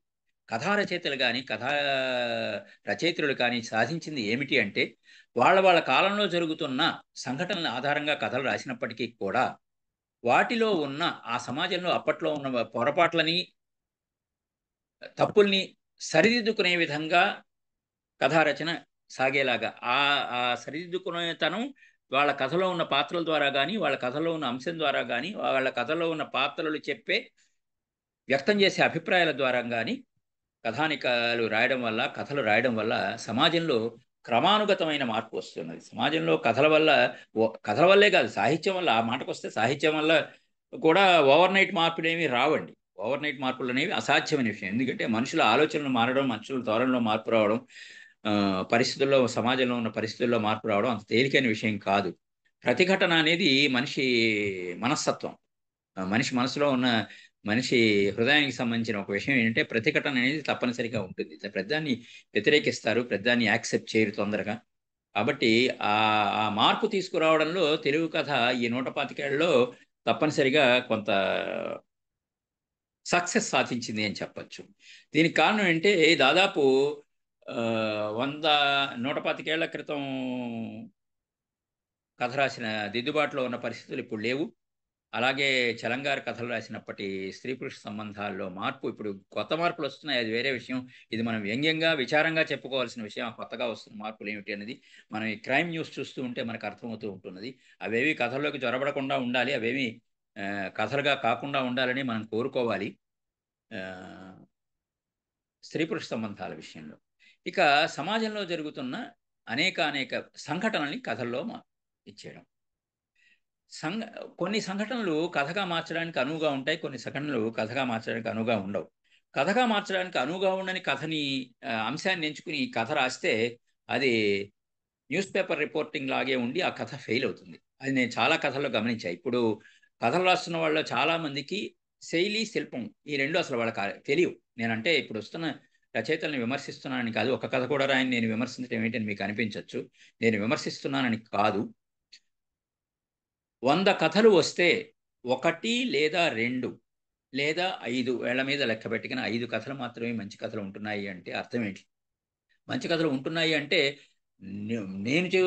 కథా రచయితలు కానీ కథా రచయితలు కానీ సాధించింది ఏమిటి అంటే వాళ్ళ కాలంలో జరుగుతున్న సంఘటనల ఆధారంగా కథలు రాసినప్పటికీ కూడా వాటిలో ఉన్న ఆ సమాజంలో అప్పట్లో ఉన్న పొరపాట్లని తప్పుల్ని సరిదిద్దుకునే విధంగా కథా రచన సాగేలాగా ఆ సరిదిద్దుకునేతనం వాళ్ళ కథలో ఉన్న పాత్రల ద్వారా కానీ వాళ్ళ కథలో ఉన్న అంశం ద్వారా కానీ వాళ్ళ కథలో ఉన్న పాత్రలు చెప్పే వ్యక్తం చేసే అభిప్రాయాల ద్వారా కానీ కథానికలు రాయడం వల్ల కథలు రాయడం వల్ల సమాజంలో క్రమానుగతమైన మార్పు వస్తున్నది. సమాజంలో కథల వల్లే కాదు, సాహిత్యం వల్ల, ఆ మాటకు వస్తే సాహిత్యం వల్ల కూడా ఓవర్ నైట్ మార్పులు ఏమి రావండి. ఓవర్ నైట్ మార్పులు అనేవి అసాధ్యమైన విషయం. ఎందుకంటే మనుషుల ఆలోచనలు మారడం, మనుషుల ధోరణిలో మార్పు రావడం, పరిస్థితుల్లో సమాజంలో ఉన్న పరిస్థితుల్లో మార్పు రావడం అంత తేలికైన విషయం కాదు. ప్రతిఘటన అనేది మనిషి మనస్తత్వం, మనిషి మనసులో ఉన్న మనిషి హృదయానికి సంబంధించిన ఒక విషయం ఏంటంటే ప్రతిఘటన అనేది తప్పనిసరిగా ఉంటుంది. ప్రతిదాన్ని వ్యతిరేకిస్తారు, ప్రతిదాన్ని యాక్సెప్ట్ చేయరు తొందరగా. కాబట్టి ఆ మార్పు తీసుకురావడంలో తెలుగు కథ ఈ 125 ఏళ్లలో తప్పనిసరిగా కొంత సక్సెస్ సాధించింది అని చెప్పచ్చు. దీనికి కారణం ఏంటంటే దాదాపు 125 ఏళ్ల క్రితం కథ రాసిన దిద్దుబాటులో ఉన్న పరిస్థితులు ఇప్పుడు లేవు. అలాగే చలంగారు కథలు రాసినప్పటి స్త్రీ పురుష సంబంధాల్లో మార్పు, ఇప్పుడు కొత్త మార్పులు వస్తున్నాయి, అది వేరే విషయం. ఇది మనం వ్యంగ్యంగా విచారంగా చెప్పుకోవాల్సిన విషయం. కొత్తగా వస్తున్న మార్పులు ఏమిటి అనేది మనం ఈ క్రైమ్ న్యూస్ చూస్తూ ఉంటే మనకు అర్థమవుతూ ఉంటున్నది. అవేవి కథల్లోకి జొరబడకుండా ఉండాలి, అవేమి కథలుగా కాకుండా ఉండాలని మనం కోరుకోవాలి స్త్రీ పురుష సంబంధాల విషయంలో. ఇక సమాజంలో జరుగుతున్న అనేక సంఘటనల్ని కథల్లో ఇచ్చేయడం. కొన్ని సంఘటనలు కథగా మార్చడానికి అనువుగా ఉంటాయి, కొన్ని సంఘటనలు కథగా మార్చడానికి అనువుగా ఉండవు. కథగా మార్చడానికి అనువుగా ఉండని కథని అంశాన్ని ఎంచుకుని కథ రాస్తే అది న్యూస్ పేపర్ రిపోర్టింగ్ లాగే ఉండి ఆ కథ ఫెయిల్ అవుతుంది. అది నేను చాలా కథల్లో గమనించాను. ఇప్పుడు కథలు రాస్తున్న వాళ్ళ చాలా మందికి శైలి, శిల్పం ఈ రెండు అసలు వాళ్ళకి తెలియవు. నేనంటే ఇప్పుడు వస్తున్న రచయితల్ని విమర్శిస్తున్నానని కాదు, ఒక కథ కూడా రాయని నేను విమర్శించడం ఏంటని మీకు అనిపించవచ్చు. నేను విమర్శిస్తున్నానని కాదు. 100 కథలు వస్తే 1 లేదా 2 లేదా 5 వేళ్ల మీద లెక్క పెట్టుకుని 5 కథలు మాత్రమే మంచి కథలు ఉంటున్నాయి అంటే అర్థం ఏంటి? మంచి కథలు ఉంటున్నాయి అంటే నేను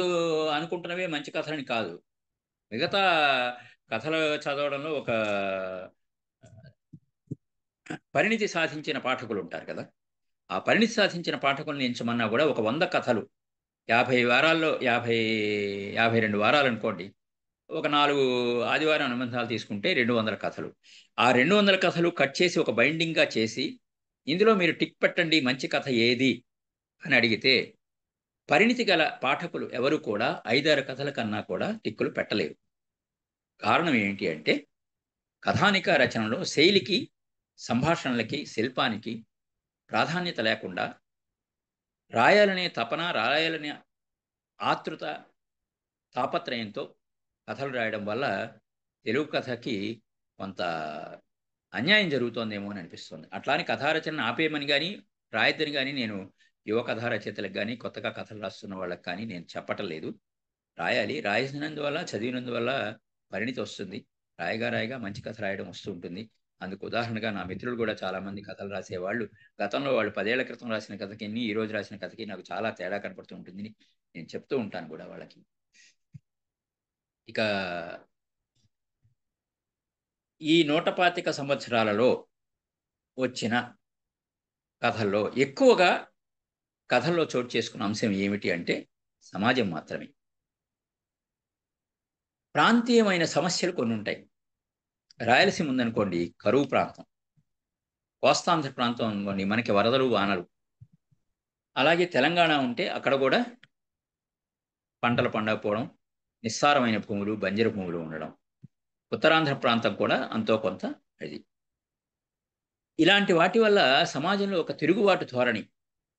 అనుకుంటున్నవే మంచి కథలని కాదు. మిగతా కథలు చదవడంలో ఒక పరిణితి సాధించిన పాఠకులు ఉంటారు కదా, ఆ పరిణితి సాధించిన పాఠకులను ఎంచమన్నా కూడా ఒక 100 కథలు 50 వారాల్లో 52 వారాలు అనుకోండి, ఒక 4 ఆదివారం అనుబంధాలు తీసుకుంటే 200 కథలు. ఆ 200 కథలు కట్ చేసి ఒక బైండింగ్గా చేసి ఇందులో మీరు టిక్ పెట్టండి మంచి కథ ఏది అని అడిగితే పరిణితి గల పాఠకులు ఎవరు కూడా 5-6 కథల కన్నా కూడా టిక్కులు పెట్టలేరు. కారణం ఏంటి అంటే కథానిక రచనలో శైలికి, సంభాషణలకి, శిల్పానికి ప్రాధాన్యత లేకుండా రాయాలనే తపన, రాయాలనే ఆతృత, తాపత్రయంతో కథలు రాయడం వల్ల తెలుగు కథకి కొంత అన్యాయం జరుగుతోందేమో అని అనిపిస్తుంది. అట్లానే కథారచనను ఆపేయమని కానీ రాయద్దని కానీ నేను యువ కథా రచయితలకు కానీ కొత్తగా కథలు రాస్తున్న వాళ్ళకి కానీ నేను చెప్పటం లేదు. రాయాలి, రాసినందువల్ల, చదివినందువల్ల పరిణితి వస్తుంది. రాయగా మంచి కథ రాయడం వస్తూ ఉంటుంది. అందుకు ఉదాహరణగా నా మిత్రులు కూడా చాలామంది కథలు రాసేవాళ్ళు. గతంలో వాళ్ళు 10 ఏళ్ల క్రితం రాసిన కథకి ఈ రోజు రాసిన కథకి నాకు చాలా తేడా కనపడుతూ ఉంటుంది. నేను చెప్తూ ఉంటాను కూడా వాళ్ళకి. ఇక ఈ 125 సంవత్సరాలలో వచ్చిన కథల్లో ఎక్కువగా కథల్లో చోటు చేసుకున్న అంశం ఏమిటి అంటే సమాజం మాత్రమే. ప్రాంతీయమైన సమస్యలు కొన్ని ఉంటాయి. రాయలసీమ ఉందనుకోండి, కరువు ప్రాంతం. కోస్తాంధ్ర ప్రాంతం అనుకోండి, మనకి వరదలు, వానలు. అలాగే తెలంగాణ ఉంటే అక్కడ కూడా పంటలు పండకపోవడం, నిస్సారమైన భూములు, బంజరు భూములు ఉండడం. ఉత్తరాంధ్ర ప్రాంతం కూడా అంతో కొంత అది. ఇలాంటి వాటి వల్ల సమాజంలో ఒక తిరుగుబాటు ధోరణి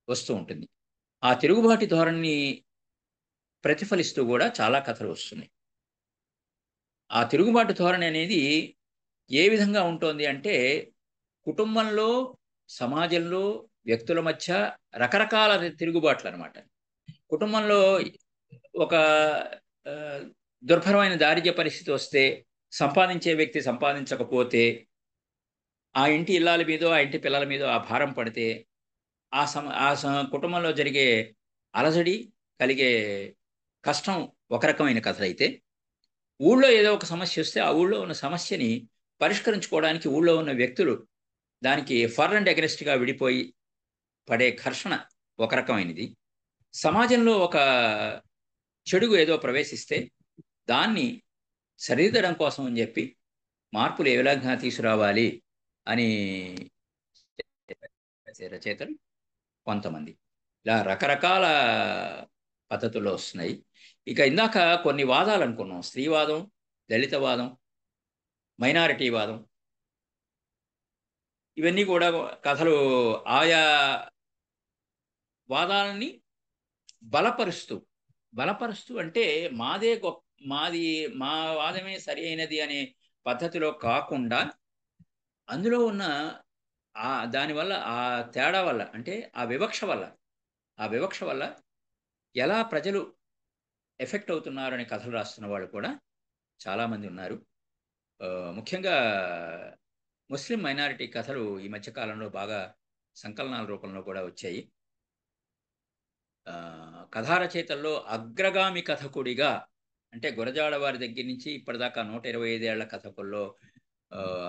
వస్తూ ఉంటుంది. ఆ తిరుగుబాటు ధోరణిని ప్రతిఫలిస్తూ కూడా చాలా కథలు వస్తున్నాయి. ఆ తిరుగుబాటు ధోరణి అనేది ఏ విధంగా ఉంటుంది అంటే కుటుంబంలో, సమాజంలో, వ్యక్తుల మధ్య రకరకాల తిరుగుబాట్లు అన్నమాట. కుటుంబంలో ఒక దుర్భరమైన దారిద్ర్య పరిస్థితి వస్తే సంపాదించే వ్యక్తి సంపాదించకపోతే ఆ ఇంటి ఇల్లాల మీదో ఆ ఇంటి పిల్లల మీదో ఆ భారం పడితే కుటుంబంలో జరిగే అలజడి, కలిగే కష్టం ఒక రకమైన కథలైతే, ఊళ్ళో ఏదో ఒక సమస్య వస్తే ఆ ఊళ్ళో ఉన్న సమస్యని పరిష్కరించుకోవడానికి ఊళ్ళో ఉన్న వ్యక్తులు దానికి ఫర్ అండ్ అగెనిస్ట్గా విడిపోయి పడే ఘర్షణ ఒక రకమైనది. సమాజంలో ఒక చెడుగు ఏదో ప్రవేశిస్తే దాన్ని సరిదిద్దడం కోసం అని చెప్పి మార్పులు ఏ విధంగా తీసుకురావాలి అని రచయితలు కొంతమంది ఇలా రకరకాల పద్ధతుల్లో వస్తున్నాయి. ఇక ఇందాక కొన్ని వాదాలు అనుకున్నాం, స్త్రీవాదం, దళితవాదం, మైనారిటీ వాదం, ఇవన్నీ కూడా కథలు ఆయా వాదాలని బలపరుస్తూ అంటే మాదే గొప్ప, మా వాదమే సరి అయినది అనే పద్ధతిలో కాకుండా అందులో ఉన్న దానివల్ల ఆ తేడా వల్ల అంటే ఆ వివక్ష వల్ల ఎలా ప్రజలు ఎఫెక్ట్ అవుతున్నారు అనే కథలు రాస్తున్న వాళ్ళు కూడా చాలామంది ఉన్నారు. ముఖ్యంగా ముస్లిం మైనారిటీ కథలు ఈ మధ్యకాలంలో బాగా సంకలనాల రూపంలో కూడా వచ్చాయి. కథా రచయితల్లో అగ్రగామి కథకుడిగా అంటే గురజాడ వారి దగ్గర నుంచి ఇప్పటిదాకా 125 ఏళ్ల కథకుల్లో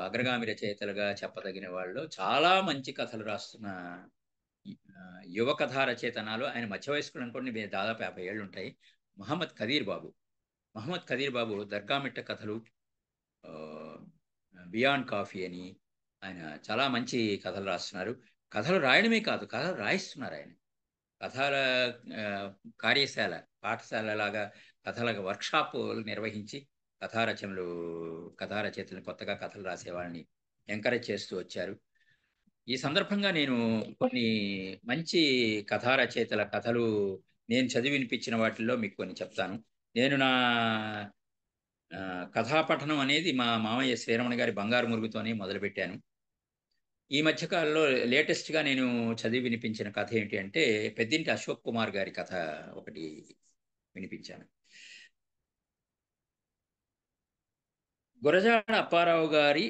అగ్రగామి రచయితలుగా చెప్పదగిన వాళ్ళు చాలా మంచి కథలు రాస్తున్న యువ కథా రచయితనాలు ఆయన మధ్య వయస్కులు అనుకోండి, దాదాపు 50 ఏళ్ళు ఉంటాయి. మహమ్మద్ కదీర్ బాబు దర్గామిట్ట కథలు, బియాండ్ కాఫీ అని ఆయన చాలా మంచి కథలు రాస్తున్నారు. కథలు రాయడమే కాదు, కథలు రాయిస్తున్నారు. ఆయన కథల కార్యశాల, పాఠశాల లాగా కథల వర్క్షాపులు నిర్వహించి కథా రచయితలను కొత్తగా కథలు రాసే వాళ్ళని ఎంకరేజ్ చేస్తూ వచ్చారు. ఈ సందర్భంగా నేను కొన్ని మంచి కథా రచయితల కథలు నేను చదివి వినిపించిన వాటిల్లో మీకు కొన్ని చెప్తాను. నేను నా కథా పఠనం అనేది మా మామయ్య శ్రీరమణ గారి బంగారు మురుగుతోనే మొదలుపెట్టాను. ఈ మధ్యకాలంలో లేటెస్ట్గా నేను చదివి వినిపించిన కథ ఏంటి అంటే పెద్దింటి అశోక్ కుమార్ గారి కథ ఒకటి వినిపించాను. గురజాడ అప్పారావు గారి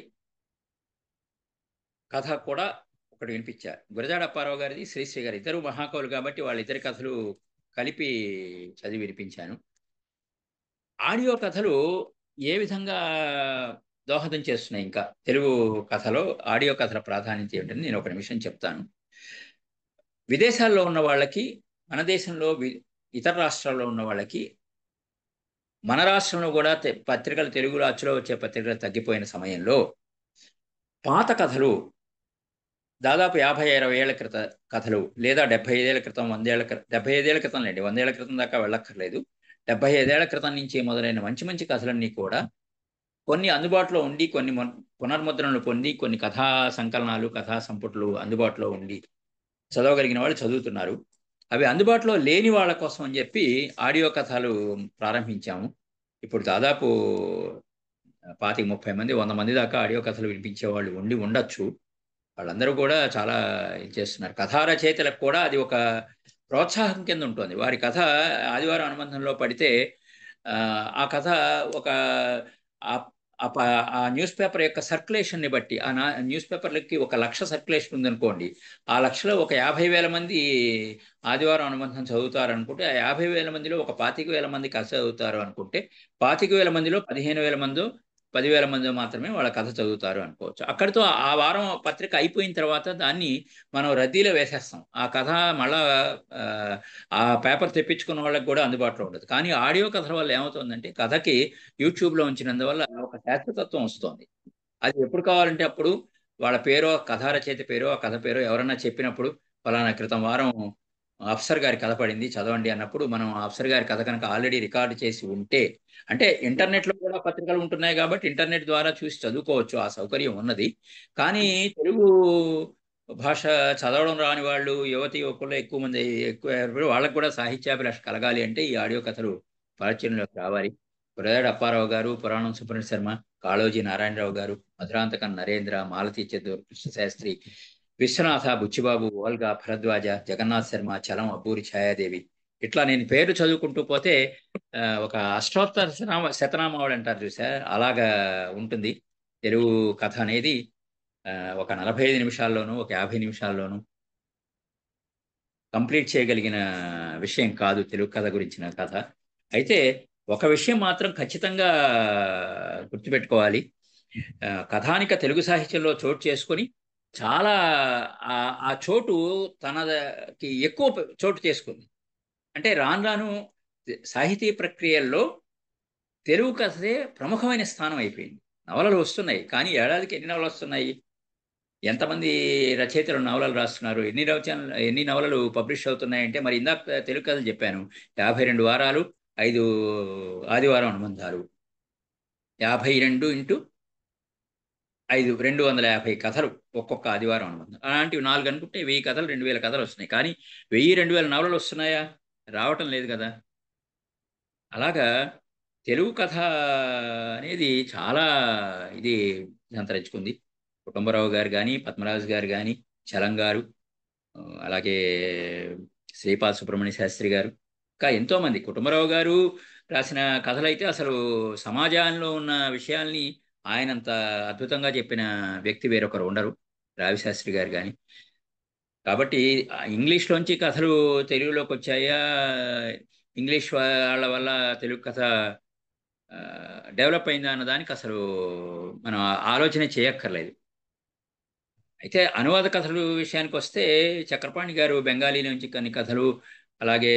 కథ కూడా ఒకటి వినిపించారు. గురజాడ అప్పారావు గారిది, శ్రీశ్రీ గారి, ఇద్దరు మహాకవులు కాబట్టి వాళ్ళిద్దరి కథలు కలిపి చదివి వినిపించాను. ఆడియో కథలు ఏ విధంగా దోహదం చేస్తున్నాయి ఇంకా తెలుగు కథలో ఆడియో కథల ప్రాధాన్యత ఏమిటని నేను ఒక నిమిషం చెప్తాను. విదేశాల్లో ఉన్న వాళ్ళకి, మన దేశంలో ఇతర రాష్ట్రాల్లో ఉన్న వాళ్ళకి, మన రాష్ట్రంలో కూడా పత్రికలు తెలుగు రాష్ట్రంలో వచ్చే పత్రికలు తగ్గిపోయిన సమయంలో పాత కథలు దాదాపు 50-60 ఏళ్ల క్రితం కథలు లేదా 75 ఏళ్ల క్రితం, 75 ఏళ్ల క్రితం లేండి, 100 ఏళ్ల క్రితం దాకా వెళ్ళక్కర్లేదు, 75 ఏళ్ల క్రితం నుంచి మొదలైన మంచి మంచి కథలన్నీ కూడా కొన్ని అందుబాటులో ఉండి, కొన్ని పునర్ముద్రణలు పొంది, కొన్ని కథా సంకలనాలు, కథా సంపుట్లు అందుబాటులో ఉండి చదవగలిగిన వాళ్ళు చదువుతున్నారు. అవి అందుబాటులో లేని వాళ్ళ కోసం అని చెప్పి ఆడియో కథలు ప్రారంభించాము. ఇప్పుడు దాదాపు 25-30 మంది, 100 మంది దాకా ఆడియో కథలు వినిపించే వాళ్ళు ఉండొచ్చు. వాళ్ళందరూ కూడా చాలా ఇది చేస్తున్నారు. కథా రచయితలకు కూడా అది ఒక ప్రోత్సాహం కింద ఉంటుంది. వారి కథ ఆదివారం అనుబంధంలో పడితే ఆ కథ ఒక ఆ న్యూస్ పేపర్ యొక్క సర్క్యులేషన్ని బట్టి, ఆ న్యూస్ పేపర్లకి 1,00,000 సర్క్యులేషన్ ఉందనుకోండి, ఆ 1,00,000లో ఒక 50,000 మంది ఆదివారం అనుబంధం చదువుతారు అనుకుంటే, ఆ 50,000 మందిలో ఒక 25,000 మంది కథ చదువుతారు అనుకుంటే, 25,000 మందిలో 15,000 మందో 10,000 మంది మాత్రమే వాళ్ళ కథ చదువుతారు అనుకోవచ్చు. అక్కడితో ఆ వారం పత్రిక అయిపోయిన తర్వాత దాన్ని మనం రద్దీలో వేసేస్తాం. ఆ కథ మళ్ళా ఆ పేపర్ తెప్పించుకున్న వాళ్ళకి కూడా అందుబాటులో ఉండదు. కానీ ఆడియో కథల వల్ల ఏమవుతుందంటే కథకి యూట్యూబ్లో ఉంచినందువల్ల ఒక శాశ్వతత్వం వస్తుంది. అది ఎప్పుడు కావాలంటే అప్పుడు వాళ్ళ పేరో, కథా రచయిత పేరో, ఆ కథ పేరో ఎవరన్నా చెప్పినప్పుడు ఫలానా క్రితం వారం అఫ్సర్ గారి కథ పడింది చదవండి అన్నప్పుడు మనం అఫ్సర్ గారి కథ కనుక ఆల్రెడీ రికార్డు చేసి ఉంటే, అంటే ఇంటర్నెట్లో కూడా పత్రికలు ఉంటున్నాయి కాబట్టి ఇంటర్నెట్ ద్వారా చూసి చదువుకోవచ్చు, ఆ సౌకర్యం ఉన్నది. కానీ తెలుగు భాష చదవడం రాని వాళ్ళు, యువకులు ఎక్కువ మంది వాళ్ళకు కూడా సాహిత్యాభిలాష కలగాలి అంటే ఈ ఆడియో కథలు ప్రాచుర్యంలోకి రావాలి. గురజాడ అప్పారావు గారు, పురాణం సుబ్రహ్మణ్య శర్మ, కాళోజీ నారాయణరావు గారు, మధురాంతకం నరేంద్ర, మాలతీ చెద్దూరు కృష్ణశాస్త్రి, విశ్వనాథ, బుచ్చిబాబు, ఓల్గా, భరద్వాజ, జగన్నాథ్ శర్మ, చలం, అబ్బూరి ఛాయాదేవి ఇట్లా నేను పేర్లు చదువుకుంటూ పోతే ఒక అష్టోత్తర శతనామావళి అంటారు చూసా, అలాగా ఉంటుంది తెలుగు కథ అనేది. ఒక 45 నిమిషాల్లోనూ ఒక 50 నిమిషాల్లోనూ కంప్లీట్ చేయగలిగిన విషయం కాదు తెలుగు కథ గురించిన కథ. అయితే ఒక విషయం మాత్రం ఖచ్చితంగా గుర్తుపెట్టుకోవాలి. కథానిక తెలుగు సాహిత్యంలో చోటు చేసుకొని చాలా ఆ చోటు తనకి ఎక్కువ చోటు చేసుకుంది. అంటే రాను రాను సాహితీ ప్రక్రియల్లో తెలుగు కథే ప్రముఖమైన స్థానం అయిపోయింది. నవలలు వస్తున్నాయి, కానీ ఏడాదికి ఎన్ని నవలలు వస్తున్నాయి? ఎంతమంది రచయితలు నవలలు రాస్తున్నారు? ఎన్ని నవలలు పబ్లిష్ అవుతున్నాయంటే, మరి ఇందాక తెలుగు కథలు చెప్పాను, 52 వారాలు 5 ఆదివారం అనుబంధాలు, 52 ఇంటూ 5 250 కథలు ఒక్కొక్క ఆదివారం అనుబంధం. అలాంటివి 4 అనుకుంటే 1000 కథలు 2000 కథలు వస్తున్నాయి. కానీ 1000-2000 నవలలు వస్తున్నాయా? రావటం లేదు కదా. అలాగా తెలుగు కథ అనేది చాలా ఇది సంతరించుకుంది. కుటుంబరావు గారు కానీ, పద్మరాజు గారు కానీ, చలం గారు, అలాగే శ్రీపాద సుబ్రహ్మణ్య శాస్త్రి గారు, ఇంకా ఎంతోమంది. కుటుంబరావు గారు రాసిన కథలైతే అసలు సమాజంలో ఉన్న విషయాల్ని ఆయనంత అద్భుతంగా చెప్పిన వ్యక్తి వేరొకరు ఉండరు, రావిశాస్త్రి గారు కానీ. కాబట్టి ఇంగ్లీష్లోంచి కథలు తెలుగులోకి వచ్చాయా, ఇంగ్లీష్ వాళ్ళ వల్ల తెలుగు కథ డెవలప్ అయిందా అన్న దానికి అసలు మనం ఆలోచన చేయక్కర్లేదు. అయితే అనువాద కథలు విషయానికి వస్తే చక్రపాణి గారు బెంగాలీ నుంచి కొన్ని కథలు, అలాగే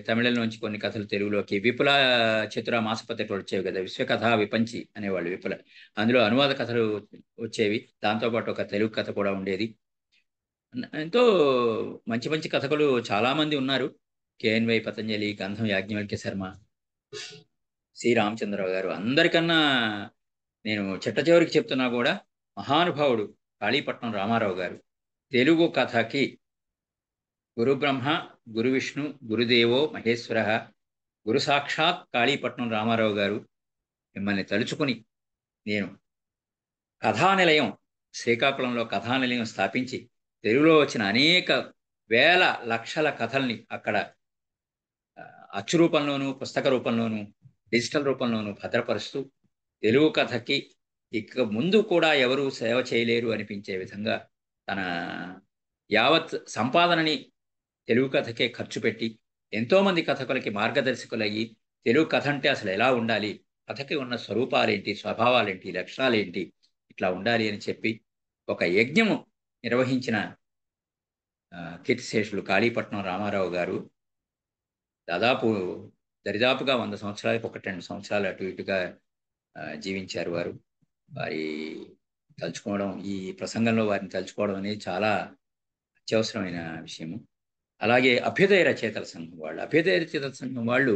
తమిళం నుంచి కొన్ని కథలు తెలుగులోకి విపుల చతుర మాసపత్రికలు వచ్చేవి కదా, విశ్వకథ విపంచి అనేవాళ్ళు విపుల, అందులో అనువాద కథలు వచ్చేవి. దాంతోపాటు ఒక తెలుగు కథ కూడా ఉండేది. ఎంతో మంచి మంచి కథకులు చాలామంది ఉన్నారు. కేఎన్వై పతంజలి, గంధం యాజ్ఞవల్క్య శర్మ, సి రామచంద్రరావు గారు. అందరికన్నా నేను చిట్ట చివరికి చెప్తున్నా కూడా మహానుభావుడు కాళీపట్నం రామారావు గారు. తెలుగు కథకి గురు బ్రహ్మ, గురు విష్ణు, గురుదేవో మహేశ్వర, గురు సాక్షాత్ కాళీపట్నం రామారావు గారు. మిమ్మల్ని తలుచుకుని నేను కథానిలయం, శ్రీకాకుళంలో కథానిలయం స్థాపించి తెలుగులో వచ్చిన అనేక వేల లక్షల కథల్ని అక్కడ అచ్చు రూపంలోనూ, పుస్తక రూపంలోనూ, డిజిటల్ రూపంలోనూ భద్రపరుస్తూ తెలుగు కథకి ఇక ముందు కూడా ఎవరూ సేవ చేయలేరు అనిపించే విధంగా తన యావత్ సంపాదనని తెలుగు కథకే ఖర్చు పెట్టి ఎంతోమంది కథకులకి మార్గదర్శకులయ్యి తెలుగు కథ అంటే అసలు ఎలా ఉండాలి, కథకి ఉన్న స్వరూపాలేంటి, స్వభావాలేంటి, లక్షణాలేంటి, ఇట్లా ఉండాలి అని చెప్పి ఒక యజ్ఞము నిర్వహించిన కీర్తిశేషులు కాళీపట్నం రామారావు గారు. దరిదాపుగా 100 సంవత్సరాలకు 1-2 సంవత్సరాలు అటు ఇటుగా జీవించారు వారు. వారి తలుచుకోవడం, ఈ ప్రసంగంలో వారిని తలుచుకోవడం అనేది చాలా అత్యవసరమైన విషయము. అలాగే అభ్యుదయ రచయితల సంఘం వాళ్ళు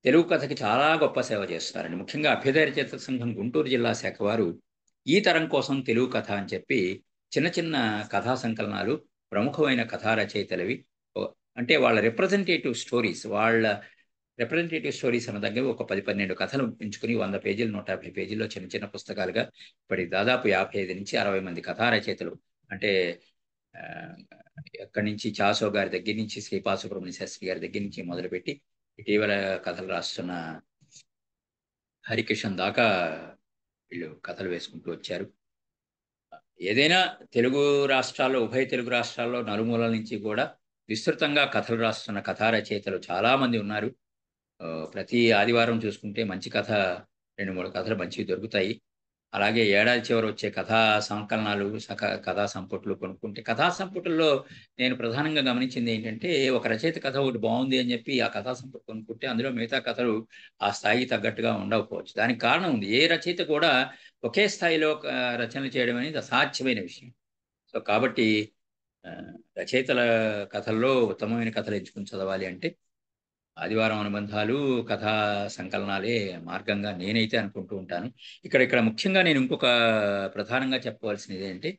తెలుగు కథకి చాలా గొప్ప సేవ చేస్తున్నారండి. ముఖ్యంగా అభ్యుదయ రచయితల సంఘం గుంటూరు జిల్లా శాఖ వారు ఈ తరం కోసం తెలుగు కథ అని చెప్పి చిన్న చిన్న కథా సంకలనాలు, ప్రముఖమైన కథా రచయితలవి, అంటే వాళ్ళ రిప్రజెంటేటివ్ స్టోరీస్ అన్న దగ్గర ఒక 10-12 కథలు ఎంచుకుని 100 పేజీలు 150 పేజీల్లో చిన్న చిన్న పుస్తకాలుగా ఇప్పటి దాదాపు 55 నుంచి 60 మంది కథా రచయితలు, అంటే ఎక్కడి నుంచి చాసో గారి దగ్గర నుంచి శ్రీపాద సుబ్రహ్మణ్య శాస్త్రి గారి దగ్గర నుంచి మొదలుపెట్టి ఇటీవల కథలు రాస్తున్న హరికిషన్ దాకా వీళ్ళు కథలు వేసుకుంటూ వచ్చారు. ఏదైనా తెలుగు రాష్ట్రాల్లో, ఉభయ తెలుగు రాష్ట్రాల్లో నలుమూలల నుంచి కూడా విస్తృతంగా కథలు రాస్తున్న కథా రచయితలు చాలామంది ఉన్నారు. ప్రతి ఆదివారం చూసుకుంటే మంచి కథ 2-3 కథలు మంచివి దొరుకుతాయి. అలాగే ఏడాది చివరి వచ్చే కథా సంకలనాలు, కథా సంపుట్లు కొనుక్కుంటే, కథా సంపుటుల్లో నేను ప్రధానంగా గమనించింది ఏంటంటే, ఒక రచయిత కథ ఒకటి బాగుంది అని చెప్పి ఆ కథా సంపుటి కొనుక్కుంటే అందులో మిగతా కథలు ఆ స్థాయికి తగ్గట్టుగా ఉండకపోవచ్చు. దానికి కారణం ఉంది. ఏ రచయిత కూడా ఒకే స్థాయిలో రచనలు చేయడం అనేది అసాధ్యమైన విషయం. సో కాబట్టి రచయితల కథల్లో ఉత్తమమైన కథలు ఎంచుకుని చదవాలి అంటే ఆదివారం అనుబంధాలు, కథా సంకలనాలే మార్గంగా నేనైతే అనుకుంటూ ఉంటాను. ఇక్కడ ముఖ్యంగా నేను ఇంకొక ప్రధానంగా చెప్పవలసినది ఏంటంటే,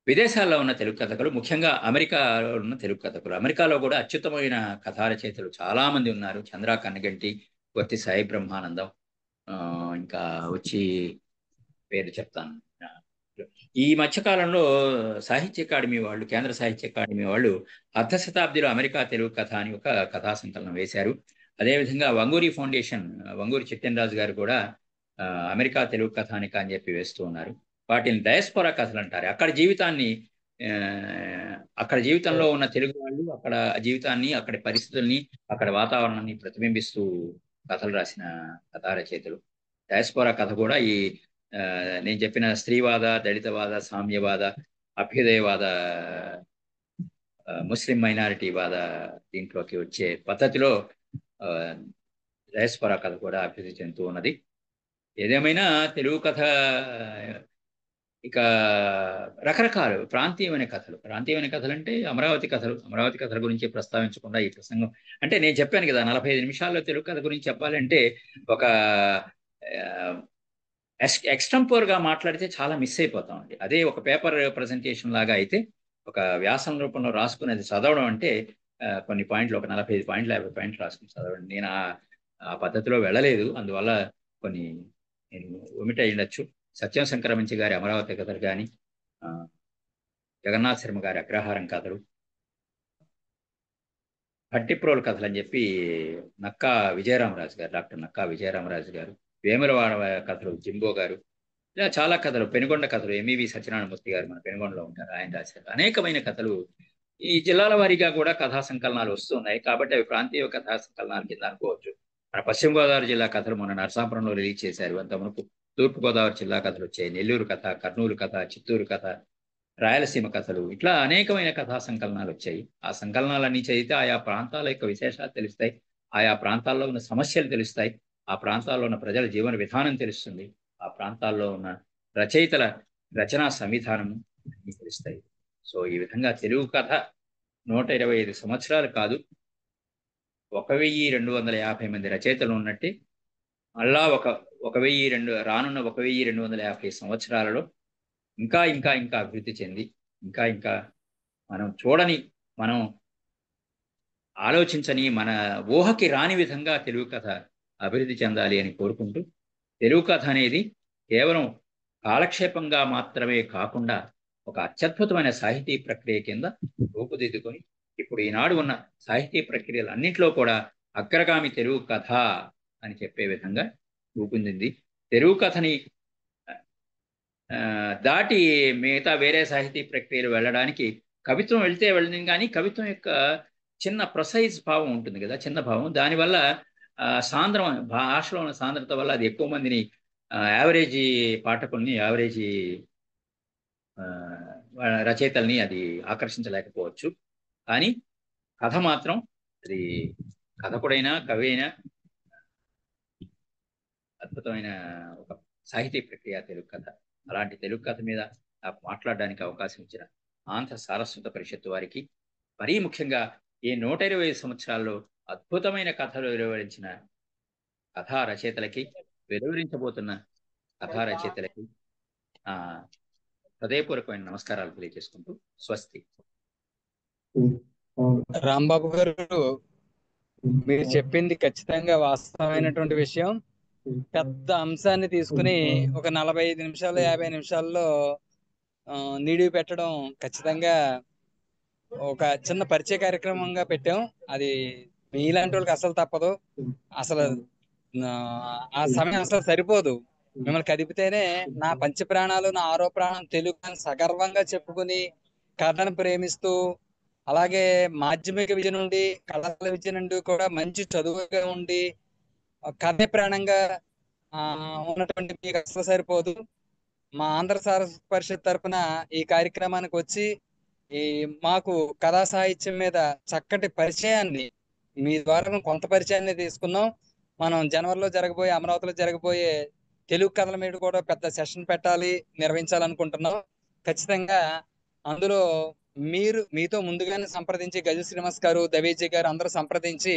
విదేశాల్లో ఉన్న తెలుగు కథకులు, ముఖ్యంగా అమెరికాలో ఉన్న తెలుగు కథకులు, అమెరికాలో కూడా అత్యుత్తమైన కథా రచయితలు చాలామంది ఉన్నారు. చంద్ర కన్నగంటి, వర్తి సాయి బ్రహ్మానందం, ఇంకా వచ్చి పేరు చెప్తాను, ఈ మధ్య కాలంలో సాహిత్య అకాడమీ వాళ్ళు, కేంద్ర సాహిత్య అకాడమీ వాళ్ళు అర్ధ శతాబ్దిలో అమెరికా తెలుగు కథ అని ఒక కథా సంకలనం వేశారు. అదేవిధంగా వంగూరి ఫౌండేషన్, వంగూరి చిట్టెన్రాజు గారు కూడా అమెరికా తెలుగు కథానిక అని చెప్పి వేస్తూ ఉన్నారు. వాటిని డయాస్పోరా కథలు అంటారు. అక్కడ జీవితంలో ఉన్న తెలుగు వాళ్ళు అక్కడ జీవితాన్ని, అక్కడి పరిస్థితుల్ని, అక్కడ వాతావరణాన్ని ప్రతిబింబిస్తూ కథలు రాసిన కథా రచయితలు. డయాస్పోరా కథ కూడా ఈ నేను చెప్పిన స్త్రీవాద, దళితవాద, సామ్యవాద, అభ్యుదయవాద, ముస్లిం మైనారిటీ వాద దీంట్లోకి వచ్చే పద్ధతిలో డయాస్పోరా కథ కూడా అభివృద్ధి చెందుతూ ఉన్నది. ఏదేమైనా తెలుగు కథ ఇక రకరకాలు ప్రాంతీయమైన కథలు అంటే అమరావతి కథల గురించి ప్రస్తావించకుండా ఈ ప్రసంగం అంటే నేను చెప్పాను కదా 45 నిమిషాల్లో తెలుగు కథ గురించి చెప్పాలంటే ఒక ఎక్స్టెంపోర్ గా మాట్లాడితే చాలా మిస్ అయిపోతామండి. అదే ఒక పేపర్ ప్రజెంటేషన్ లాగా అయితే ఒక వ్యాసం రూపంలో రాసుకునేది చదవడం అంటే కొన్ని పాయింట్లు, ఒక 45 పాయింట్లు 50 పాయింట్లు రాసుకుని చదవడం. నేను ఆ పద్ధతిలో వెళ్ళలేదు, అందువల్ల కొన్ని నేను ఒమిట్ అయి ఉండొచ్చు. సత్యం శంకరమంచి గారి అమరావతి కథలు కానీ, జగన్నాథ శర్మ గారి అగ్రహారం కథలు, భట్టిప్రోలు కథలు అని చెప్పి నక్కా విజయరామరాజు గారు, డాక్టర్ నక్కా విజయరామరాజు గారు, వేములవాడ కథలు జింబో గారు, ఇలా చాలా కథలు, పెనుగొండ కథలు ఎంఈవి సత్యనారాయణమూర్తి గారు మన పెనుగొండలో ఉంటారు, ఆయన రాశారు. అనేకమైన కథలు ఈ జిల్లాల వారీగా కూడా కథా సంకలనాలు వస్తున్నాయి. కాబట్టి అవి ప్రాంతీయ కథా సంకలనాల కింద అనుకోవచ్చు. మన పశ్చిమ గోదావరి జిల్లా కథలు మొన్న నరసాపురంలో రిలీజ్ చేశారు. అంత మునుపు తూర్పు గోదావరి జిల్లా కథలు వచ్చాయి. నెల్లూరు కథ, కర్నూలు కథ, చిత్తూరు కథ, రాయలసీమ కథలు, ఇట్లా అనేకమైన కథా సంకలనాలు వచ్చాయి. ఆ సంకలనాలన్నీ చదివితే ఆయా ప్రాంతాల యొక్క విశేషాలు తెలుస్తాయి, ఆయా ప్రాంతాల్లో ఉన్న సమస్యలు తెలుస్తాయి, ఆ ప్రాంతాల్లో ఉన్న ప్రజల జీవన విధానం తెలుస్తుంది, ఆ ప్రాంతాల్లో ఉన్న రచయితల రచనా సంవిధానం తెలుస్తాయి. సో ఈ విధంగా తెలుగు కథ 125 సంవత్సరాలు కాదు, 1250 మంది రచయితలు ఉన్నట్టే మళ్ళా రానున్న 1250 సంవత్సరాలలో ఇంకా ఇంకా ఇంకా అభివృద్ధి చెంది ఇంకా మనం చూడని, మనం ఆలోచించని, మన ఊహకి రాని విధంగా తెలుగు కథ అభివృద్ధి చెందాలి అని కోరుకుంటూ, తెలుగు కథ అనేది కేవలం కాలక్షేపంగా మాత్రమే కాకుండా ఒక అత్యద్భుతమైన సాహితీ ప్రక్రియ కింద రూపుదిద్దుకొని ఇప్పుడు ఈనాడు ఉన్న సాహితీ ప్రక్రియలు అన్నింటిలో కూడా అగ్రగామి తెలుగు కథ అని చెప్పే విధంగా రూపొందింది. తెలుగు కథని దాటి మిగతా వేరే సాహితీ ప్రక్రియలు వెళ్ళడానికి కవిత్వం వెళ్తే వెళ్ళింది, కానీ కవిత్వం యొక్క చిన్న ప్రొసైజ్ భావం ఉంటుంది కదా, చిన్న భావం, దానివల్ల సాంద్రం, భాషలో ఉన్న సాంద్రత వల్ల అది ఎక్కువ మందిని, యావరేజీ పాఠకుల్ని, యావరేజీ రచయితల్ని అది ఆకర్షించలేకపోవచ్చు. కానీ కథ మాత్రం, అది కథకుడైనా కవి అయినా అద్భుతమైన ఒక సాహితీ ప్రక్రియ తెలుగు కథ. అలాంటి తెలుగు కథ మీద మాట్లాడడానికి అవకాశం ఇచ్చిన ఆంధ్ర సారస్వత పరిషత్తు వారికి, మరీ ముఖ్యంగా ఈ 125 సంవత్సరాల్లో అద్భుతమైన కథలు వెలువరించిన కథా రచయితలకి, వెలువరించబోతున్న కథా రచయితలకి హృదయపూర్వకమైన నమస్కారాలు తెలియజేసుకుంటూ స్వస్తి. రాంబాబు గారు, మీరు చెప్పింది ఖచ్చితంగా వాస్తవమైనటువంటి విషయం. పెద్ద అంశాన్ని తీసుకుని ఒక 45 నిమిషాలు 50 నిమిషాల్లో నిడివి పెట్టడం ఖచ్చితంగా ఒక చిన్న పరిచయ కార్యక్రమంగా పెట్టాం. అది మీలాంటి వాళ్ళకి అసలు తప్పదు, అసలు ఆ సమయం అసలు సరిపోదు. మిమ్మల్ని కదిపితేనే నా పంచప్రాణాలు, నా ఆరో ప్రాణం తెలుగు అని సగర్వంగా చెప్పుకుని కథను ప్రేమిస్తూ, అలాగే మాధ్యమిక విద్య నుండి కళాశాల విద్య నుండి కూడా మంచి చదువుగా ఉండి కథ ప్రాణంగా ఉన్నటువంటి మీకు అసలు సరిపోదు. మా ఆంధ్ర సారస్వత పరిషత్ తరఫున ఈ కార్యక్రమానికి వచ్చి మాకు కథా సాహిత్యం మీద చక్కటి పరిచయాన్ని, మీ ద్వారా కొంత పరిచయాన్ని తీసుకున్నాం. మనం జనవరిలో జరగబోయే, అమరావతిలో జరగబోయే తెలుగు కథల మీద కూడా పెద్ద సెషన్ పెట్టాలి, నిర్వహించాలనుకుంటున్నాం. ఖచ్చితంగా అందులో మీతో ముందుగానే సంప్రదించి, గజ శ్రీనివాస్ గారు, దవేజీ గారు అందరూ సంప్రదించి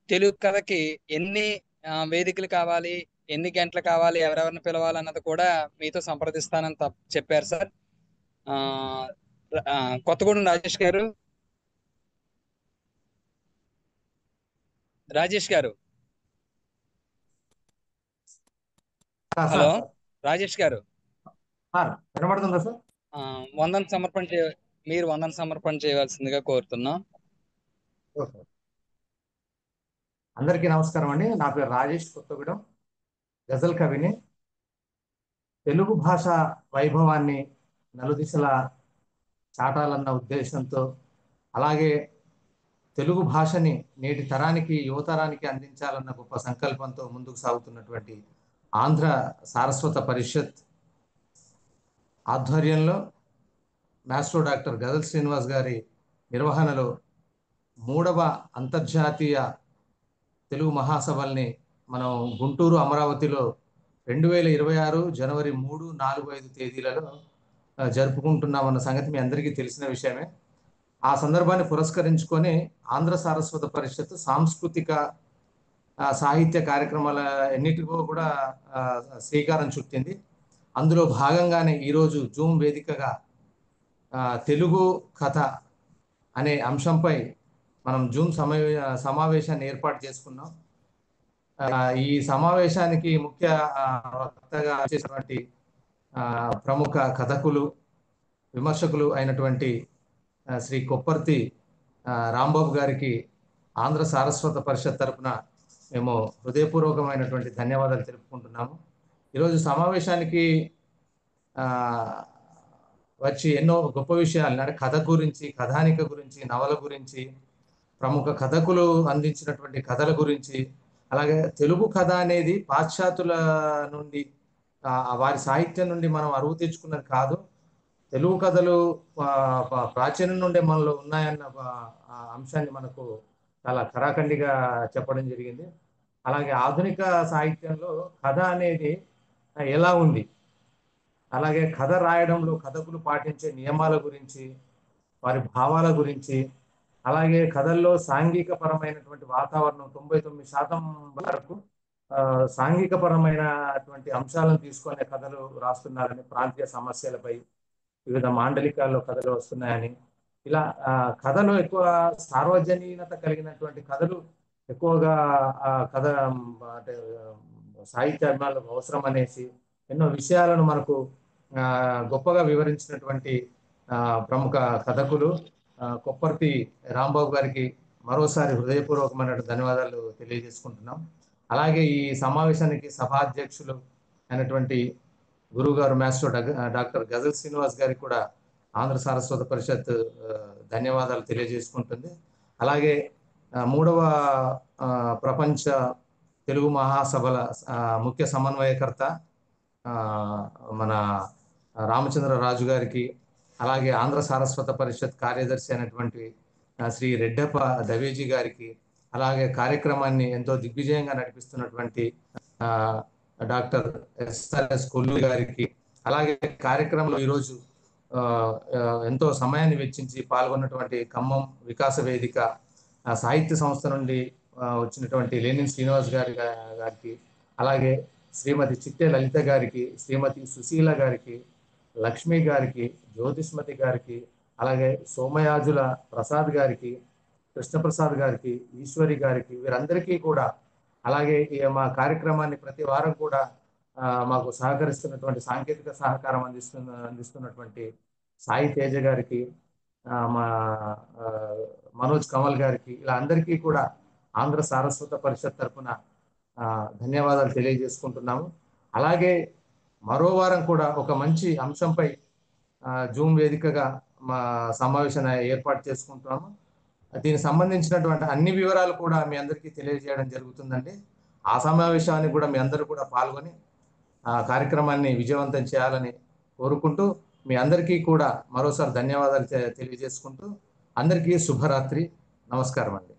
తెలుగు కథకి ఎన్ని వేదికలు కావాలి, ఎన్ని గంటలు కావాలి, ఎవరెవరిని పిలవాలన్నది కూడా మీతో సంప్రదిస్తానని చెప్పారు సార్. కొత్తగూడెం రాజేష్ గారు, హలో రాజేష్ గారు, వినబడుతుందా సార్? మీరు వందన సమర్పణ చేయవలసిందిగా కోరుతున్నాం. ఓకే. అందరికీ నమస్కారం అండి. నా పేరు రాజేష్ కొత్తగూడెం, గజల్ కవిని. తెలుగు భాష వైభవాన్ని నలుదిశలా చాటాలన్న ఉద్దేశంతో, అలాగే తెలుగు భాషని నేటి తరానికి, యువతరానికి అందించాలన్న గొప్ప సంకల్పంతో ముందుకు సాగుతున్నటువంటి ఆంధ్ర సారస్వత పరిషత్ ఆధ్వర్యంలో మాస్ట్రో డాక్టర్ గజల్ శ్రీనివాస్ గారి నిర్వహణలో 3వ అంతర్జాతీయ తెలుగు మహాసభల్ని మనం గుంటూరు, అమరావతిలో 2026 జనవరి 3, 4, 5 తేదీలలో జరుపుకుంటున్నామన్న సంగతి మీ అందరికీ తెలిసిన విషయమే. ఆ సందర్భాన్ని పురస్కరించుకొని ఆంధ్ర సారస్వత పరిషత్ సాంస్కృతిక సాహిత్య కార్యక్రమాల ఎన్నిటికో కూడా శ్రీకారం చుట్టింది. అందులో భాగంగానే ఈరోజు జూమ్ వేదికగా తెలుగు కథ అనే అంశంపై మనం జూమ్ సమావేశాన్ని ఏర్పాటు చేసుకున్నాం. ఈ సమావేశానికి ముఖ్య వక్తగా చేసినటువంటి ప్రముఖ కథకులు, విమర్శకులు అయినటువంటి శ్రీ కొప్పర్తి రాంబాబు గారికి ఆంధ్ర సారస్వత పరిషత్ తరపున మేము హృదయపూర్వకమైనటువంటి ధన్యవాదాలు తెలుపుకుంటున్నాము. ఈరోజు సమావేశానికి వచ్చి ఎన్నో గొప్ప విషయాలు, అంటే కథ గురించి, కథానిక గురించి, నవల గురించి, ప్రముఖ కథకులు అందించినటువంటి కథల గురించి, అలాగే తెలుగు కథ అనేది పాశ్చాత్యుల నుండి, వారి సాహిత్యం నుండి మనం అరువు తెచ్చుకున్నది కాదు. తెలుగు కథలు ప్రాచీనం నుండే మనలో ఉన్నాయన్న అంశాన్ని మనకు చాలా ఖరాఖండిగా చెప్పడం జరిగింది. అలాగే ఆధునిక సాహిత్యంలో కథ అనేది ఎలా ఉంది, అలాగే కథ రాయడంలో కథకులు పాటించే నియమాల గురించి, వారి భావాల గురించి, అలాగే కథల్లో సాంఘిక పరమైనటువంటి వాతావరణం 99% వరకు సాంఘిక పరమైనటువంటి అంశాలను తీసుకునే కథలు రాస్తున్నారని, ప్రాంతీయ సమస్యలపై వివిధ మాండలికాల్లో కథలు వస్తున్నాయని, ఇలా కథలో ఎక్కువ సార్వజనీనత కలిగినటువంటి కథలు ఎక్కువగా కథ అంటే సాహిత్య అభిమానులకు అవసరం అనేసి ఎన్నో విషయాలను మనకు గొప్పగా వివరించినటువంటి ప్రముఖ కథకులు కొప్పర్తి రాంబాబు గారికి మరోసారి హృదయపూర్వకమైన ధన్యవాదాలు తెలియజేసుకుంటున్నాం. అలాగే ఈ సమావేశానికి సభాధ్యక్షులు అయినటువంటి గురువుగారు మాస్ట్రో డాక్టర్ గజల్ శ్రీనివాస్ గారికి కూడా ఆంధ్ర సారస్వత పరిషత్ ధన్యవాదాలు తెలియజేసుకుంటుంది. అలాగే 3వ ప్రపంచ తెలుగు మహాసభల ముఖ్య సమన్వయకర్త మన రామచంద్ర రాజు గారికి, అలాగే ఆంధ్ర సారస్వత పరిషత్ కార్యదర్శి అయినటువంటి శ్రీ రెడ్డప్ప దవేజీ గారికి, అలాగే కార్యక్రమాన్ని ఎంతో దిగ్విజయంగా నడిపిస్తున్నటువంటి డాక్టర్ ఎస్ఆర్ఎస్ కొల్లూరి గారికి, అలాగే కార్యక్రమంలో ఈరోజు ఎంతో సమయాన్ని వెచ్చించి పాల్గొన్నటువంటి ఖమ్మం వికాస వేదిక సాహిత్య సంస్థ నుండి వచ్చినటువంటి లేనిన్ శ్రీనివాస్ గారికి, అలాగే శ్రీమతి చిట్టే లలిత గారికి, శ్రీమతి సుశీల గారికి, లక్ష్మి గారికి, జ్యోతిష్మతి గారికి, అలాగే సోమయాజుల ప్రసాద్ గారికి, కృష్ణప్రసాద్ గారికి, ఈశ్వరి గారికి, వీరందరికీ కూడా, అలాగే మా కార్యక్రమాన్ని ప్రతి వారం కూడా మాకు సహకరిస్తున్నటువంటి సాంకేతిక సహకారం అందిస్తున్నటువంటి సాయి తేజ గారికి, మా మనోజ్ కమల్ గారికి, ఇలా అందరికీ కూడా ఆంధ్ర సారస్వత పరిషత్ తరఫున ధన్యవాదాలు తెలియజేసుకుంటున్నాము. అలాగే మరో వారం కూడా ఒక మంచి అంశంపై జూమ్ వేదికగా మా సమావేశాన్ని ఏర్పాటు చేసుకుంటున్నాము. దీనికి సంబంధించినటువంటి అన్ని వివరాలు కూడా మీ అందరికీ తెలియజేయడం జరుగుతుందండి. ఆ సమావేశాన్ని కూడా మీ అందరూ కూడా పాల్గొని ఆ కార్యక్రమాన్ని విజయవంతం చేయాలని కోరుకుంటూ, మీ అందరికీ కూడా మరోసారి ధన్యవాదాలు తెలియజేసుకుంటూ, అందరికీ శుభరాత్రి, నమస్కారం అండి.